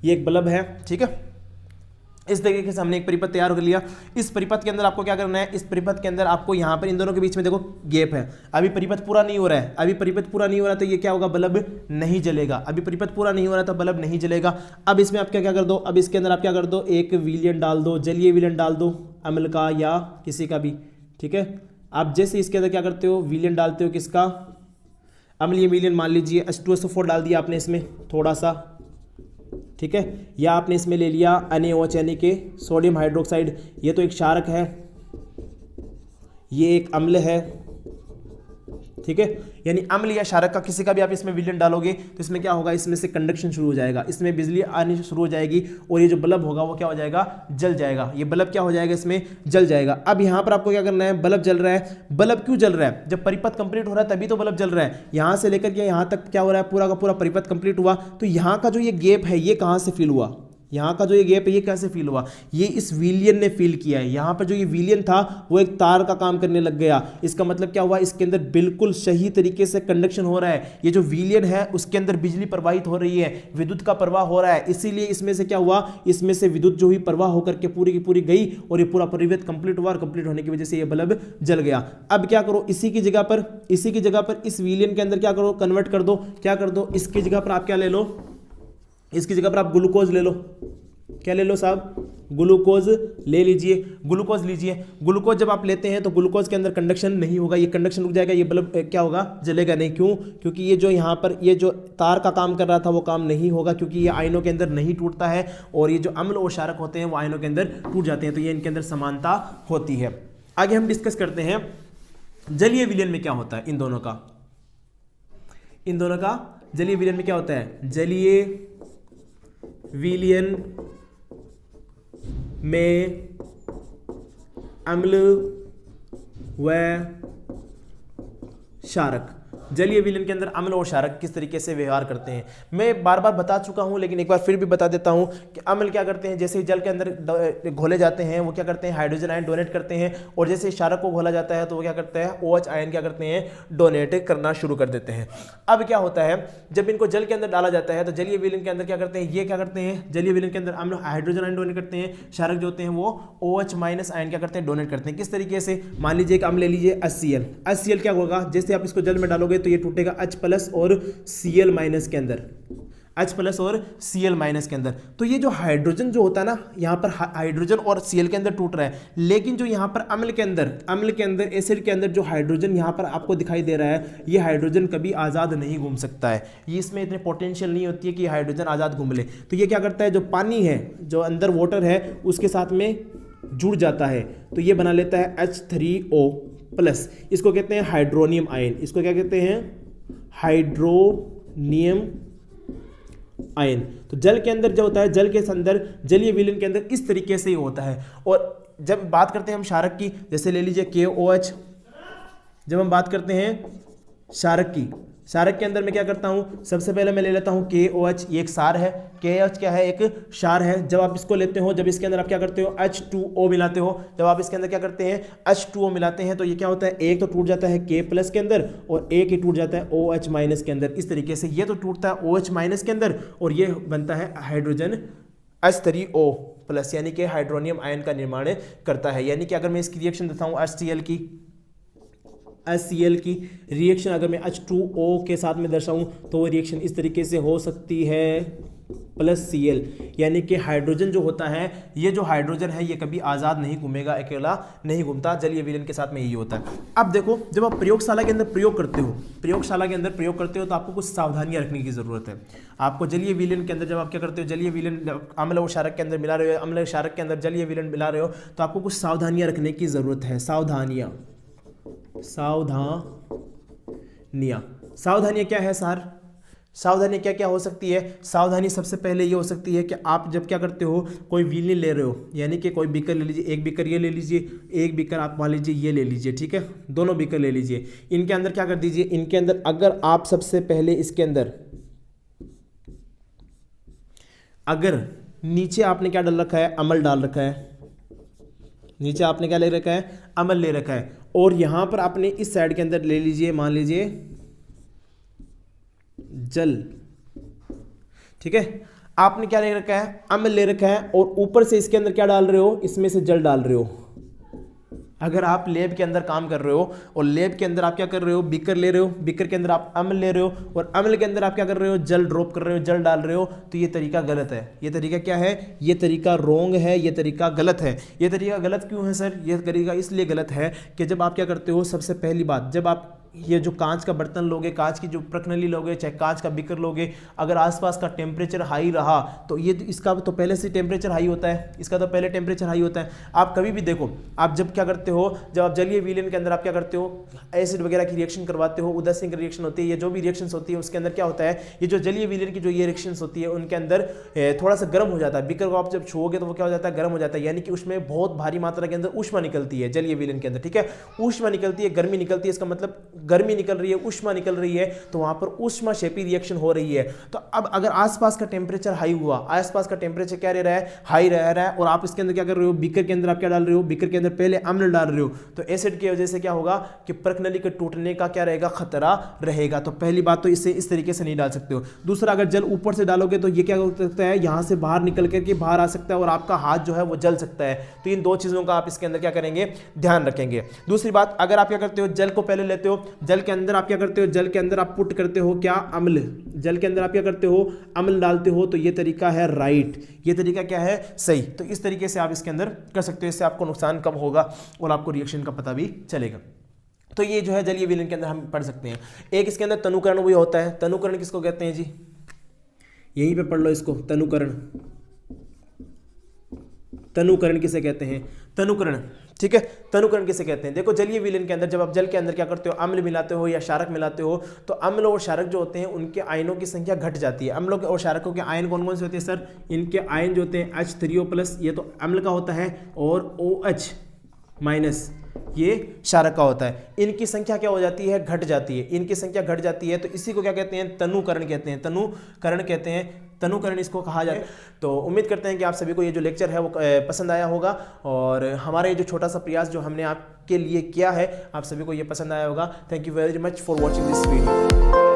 ये एक बल्ब है, ठीक है। इस तरीके से हमने एक परिपथ तैयार कर लिया। इस परिपथ के अंदर आपको क्या करना है, इस परिपथ के अंदर आपको यहाँ पर इन दोनों के बीच में देखो गैप है, अभी परिपथ पूरा नहीं हो रहा है। अभी परिपथ पूरा नहीं हो रहा तो ये क्या होगा, बल्ब नहीं जलेगा। अभी परिपथ पूरा नहीं हो रहा तो बल्ब नहीं जलेगा। अब इसमें आप क्या कर दो, अब इसके अंदर आप क्या कर दो, एक विलयन डाल दो, जलीय विलयन डाल दो, अम्ल का या किसी का भी, ठीक है। आप जैसे इसके अंदर क्या करते हो, विलयन डालते हो, किसका, अम्लीय विलयन, मान लीजिए H2SO4 डाल दिया आपने इसमें थोड़ा सा, ठीक है। या आपने इसमें ले लिया NaOH यानी कि सोडियम हाइड्रोक्साइड, ये तो एक क्षारक है, ये एक अम्ल है, ठीक है। यानी अम्ल या क्षारक का किसी का भी आप इसमें विलयन डालोगे तो इसमें क्या होगा, इसमें से कंडक्शन शुरू हो जाएगा, इसमें बिजली आनी शुरू हो जाएगी और ये जो बल्ब होगा वो क्या हो जाएगा, जल जाएगा। ये बल्ब क्या हो जाएगा, इसमें जल जाएगा। अब यहाँ पर आपको क्या करना है, बल्ब जल रहा है। बल्ब क्यों जल रहा है, जब परिपथ कंप्लीट हो रहा है तभी तो बल्ब जल रहा है। यहाँ से लेकर के यहाँ तक क्या हो रहा है, पूरा का पूरा परिपथ कंप्लीट हुआ तो यहाँ का जो ये गैप है ये कहाँ से फिल हुआ, यहाँ का जो ये गैप है ये कैसे फील हुआ, ये इस विलियन ने फील किया है। यहाँ पर जो ये विलियन था वो एक तार का काम करने लग गया। इसका मतलब क्या हुआ, इसके अंदर बिल्कुल सही तरीके से कंडक्शन हो रहा है। ये जो विलियन है उसके अंदर बिजली प्रवाहित हो रही है, विद्युत का प्रवाह हो रहा है। इसीलिए इसमें से क्या हुआ, इसमें से विद्युत जो हुई प्रवाह होकर के पूरी की पूरी गई और ये पूरा परिपथ कंप्लीट हुआ और कंप्लीट होने की वजह से ये बल्ब जल गया। अब क्या करो, इसी की जगह पर इस विलियन के अंदर क्या करो, कन्वर्ट कर दो। क्या कर दो, इसकी जगह पर आप क्या ले लो, इसकी जगह पर आप ग्लूकोज ले लो। क्या ले लो साहब, ग्लूकोज ले लीजिए, ग्लूकोज लीजिए। ग्लूकोज जब आप लेते हैं तो ग्लूकोज के अंदर कंडक्शन नहीं होगा, ये कंडक्शन रुक जाएगा, ये बल्ब क्या होगा, जलेगा नहीं। क्यों, क्योंकि ये जो यहाँ पर ये जो तार का काम कर रहा था वो काम नहीं होगा, क्योंकि ये आयनों के अंदर नहीं टूटता है और ये जो अम्ल और क्षारक होते हैं वो आयनों के अंदर टूट जाते हैं, तो ये इनके अंदर समानता होती है। आगे हम डिस्कस करते हैं जलीय विलयन में क्या होता है, इन दोनों का जलीय विलयन में क्या होता है। जलीय विलयन में अम्ल व क्षारक, जलीय विलयन के अंदर अम्ल और क्षारक किस तरीके से व्यवहार करते हैं मैं बार बार बता चुका हूं, लेकिन एक बार फिर भी बता देता हूं कि अम्ल क्या करते हैं, जैसे ही जल के अंदर घोले जाते हैं वो क्या करते हैं, हाइड्रोजन आयन डोनेट करते हैं, और जैसे क्षारक को घोला जाता है तो वो क्या करते हैं, OH आयन क्या करते हैं, डोनेट करना शुरू कर देते हैं। अब क्या होता है, जब इनको जल के अंदर डाला जाता है तो जलीय विलयन के अंदर क्या करते हैं, ये क्या करते हैं, जलीय विलयन के अंदर अम्ल हाइड्रोजन आयन डोनेट करते हैं, क्षारक जो होते हैं वो OH माइनस आयन क्या करते हैं, डोनेट करते हैं। किस तरीके से, मान लीजिए एक अम्ल ले लीजिए HCl क्या होगा, जैसे आप इसको जल में डालोगे तो ये टूटेगा H प्लस और Cl माइनस के अंदर, H प्लस और Cl माइनस के अंदर। तो ये जो हाइड्रोजन जो होता है ना, यहाँ पर हाइड्रोजन और Cl के अंदर टूट रहा है, लेकिन जो यहाँ पर अम्ल के अंदर एसिड के अंदर जो हाइड्रोजन यहाँ पर आपको दिखाई दे रहा है, ये हाइड्रोजन कभी आज़ाद नहीं घूम सकता है, ये इसमें इतने पोटेंशियल नहीं होती है कि हाइड्रोजन आज़ाद घूम ले। तो ये क्या करता है, जो पानी है, जो अंदर वाटर है, उसके साथ में जुड़ जाता है, तो ये बना लेता है H3O प्लस, इसको कहते हैं हाइड्रोनियम आयन। इसको क्या कहते हैं, हाइड्रोनियम आयन। तो जल के अंदर जो होता है, जल के अंदर जलीय विलयन के अंदर इस तरीके से ही होता है। और जब बात करते हैं हम क्षारक की, जैसे ले लीजिए KOH, जब हम बात करते हैं क्षारक की, क्षारक के अंदर मैं क्या करता हूं, सबसे पहले मैं ले लेता हूं KOH, ये एक क्षार है, KOH क्या है, एक क्षार है। जब आप इसको लेते हो, जब इसके अंदर आप क्या करते हो, H2O मिलाते हो, जब आप इसके अंदर क्या करते हैं, H2O मिलाते हैं, तो ये क्या होता है, एक तो टूट जाता है K प्लस के अंदर और एक ही टूट जाता है OH माइनस के अंदर। इस तरीके से ये तो टूटता है OH माइनस के अंदर और ये बनता है हाइड्रोजन H3O प्लस, यानी कि हाइड्रोनियम आयन का निर्माण करता है। यानी कि अगर मैं इसकी रिएक्शन देता हूँ HCl की रिएक्शन, अगर मैं H2O के साथ में दर्शाऊं तो वो रिएक्शन इस तरीके से हो सकती है प्लस Cl, यानी कि हाइड्रोजन जो होता है, ये जो हाइड्रोजन है ये कभी आज़ाद नहीं घूमेगा, अकेला नहीं घूमता, जलीय विलयन के साथ में यही होता है। अब देखो, जब आप प्रयोगशाला के अंदर प्रयोग करते हो तो आपको कुछ सावधानियां रखने की ज़रूरत है। आपको जलीय विलयन के अंदर जब आप क्या करते हो, जलीय विलयन अम्ल और क्षारक के अंदर मिला रहे हो, अम्ल क्षारक के अंदर जलीय विलयन मिला रहे हो, तो आपको कुछ सावधानियाँ रखने की ज़रूरत है। सावधानियाँ क्या है सर, सावधानी क्या क्या हो सकती है। सावधानी सबसे पहले ये हो सकती है कि आप जब क्या करते हो, कोई विलयन ले रहे हो, यानी कि कोई बीकर ले लीजिए, एक बीकर ये ले लीजिए, एक बीकर आप मान लीजिए ये ले लीजिए, ठीक है, दोनों बीकर ले लीजिए। इनके अंदर क्या कर दीजिए, इनके अंदर अगर आप सबसे पहले इसके अंदर अगर नीचे आपने क्या डाल रखा है, अम्ल डाल रखा है, नीचे आपने क्या ले रखा है, अम्ल ले रखा है, और यहां पर आपने इस साइड के अंदर ले लीजिए, मान लीजिए जल, ठीक है। आपने क्या ले रखा है, अम्ल ले रखा है, और ऊपर से इसके अंदर क्या डाल रहे हो, इसमें से जल डाल रहे हो। अगर आप लैब के अंदर काम कर रहे हो और लैब के अंदर आप क्या कर रहे हो, बीकर ले रहे हो, बीकर के अंदर आप अम्ल ले रहे हो, और अम्ल के अंदर आप क्या कर रहे हो, जल ड्रॉप कर रहे हो, जल डाल रहे हो, तो ये तरीका गलत है। ये तरीका क्या है, ये तरीका रॉन्ग है, ये तरीका गलत है। ये तरीका गलत क्यों है सर, ये तरीका इसलिए गलत है कि जब आप क्या करते हो, सबसे पहली बात, जब आप ये जो कांच का बर्तन लोगे, कांच की जो प्रकनली लोगे, चाहे कांच का बीकर लोगे, अगर आसपास का टेम्परेचर हाई रहा तो ये इसका तो पहले से टेम्परेचर हाई होता है, इसका तो पहले टेम्परेचर हाई होता है। आप कभी भी देखो, आप जब क्या करते हो, जब आप जलीय विलयन के अंदर आप क्या करते हो, एसिड वगैरह की रिएक्शन करवाते हो, उदासीन रिएक्शन होती है, ये जो भी रिएक्शन होती है उसके अंदर क्या होता है, ये जो जलीय विलयन की जो ये रिएक्शन होती है उनके अंदर थोड़ा सा गर्म हो जाता है। बीकर को आप जब छुओगे तो वो क्या हो जाता है, गर्म हो जाता है, यानी कि उसमें बहुत भारी मात्रा के अंदर ऊष्मा निकलती है जलीय विलयन के अंदर, ठीक है। ऊष्मा निकलती है, गर्मी निकलती है, इसका मतलब गर्मी निकल रही है, ऊष्मा निकल रही है, तो वहां पर ऊष्मा क्षेपी रिएक्शन हो रही है। तो अब अगर आसपास का टेम्परेचर हाई हुआ, आसपास का टेम्परेचर क्या रह रहा है, हाई रह रहा है, और आप इसके अंदर क्या कर रहे हो, बीकर के अंदर आप क्या डाल रहे हो, बीकर के अंदर पहले अम्ल डाल रहे हो, तो एसिड की वजह से क्या होगा कि प्रकनली के टूटने का क्या रहेगा, खतरा रहेगा। तो पहली बात तो इससे इस तरीके से नहीं डाल सकते हो। दूसरा, अगर जल ऊपर से डालोगे तो ये क्या हो सकता है, यहां से बाहर निकल करके बाहर आ सकता है और आपका हाथ जो है वो जल सकता है। तो इन दो चीजों का आप इसके अंदर क्या करेंगे, ध्यान रखेंगे। दूसरी बात, अगर आप क्या करते हो, जल को पहले लेते हो, जल के अंदर आप क्या करते हो, जल के अंदर आप पुट करते हो क्या, अम्ल, जल के अंदर आप क्या करते हो, अम्ल डालते हो, तो ये तरीका है राइट, ये तरीका क्या है, सही। तो इस तरीके से आप इसके अंदर कर सकते हो, इससे आपको नुकसान कम होगा और आपको रिएक्शन का पता भी चलेगा। तो ये जो है जलीय विलयन के अंदर हम पढ़ सकते हैं। एक इसके अंदर तनुकरण भी होता है। तनुकरण किसको कहते हैं जी, यहीं पे पढ़ लो इसको, तनुकरण। तनुकरण किसे कहते हैं, तनुकरण, ठीक है। तनुकरण किसे कहते हैं, देखो जलीय विलयन के अंदर जब आप जल के अंदर क्या करते हो, अम्ल मिलाते हो या क्षारक मिलाते हो, तो अम्ल और क्षारक जो होते हैं उनके आयनों की संख्या घट जाती है। अम्लों और क्षारकों के आयन कौन कौन से होते हैं सर, इनके आयन जो होते हैं H3O+, ये तो अम्ल का होता है, और OH- ये क्षारक का होता है। इनकी संख्या क्या हो जाती है, घट जाती है, इनकी संख्या घट जाती है। तो इसी को क्या कहते हैं, तनुकरण कहते हैं, तनुकरण कहते हैं, तनुकरण इसको कहा जाता है। तो उम्मीद करते हैं कि आप सभी को ये जो लेक्चर है वो पसंद आया होगा, और हमारा ये जो छोटा सा प्रयास जो हमने आपके लिए किया है, आप सभी को ये पसंद आया होगा। Thank you very much for watching this video.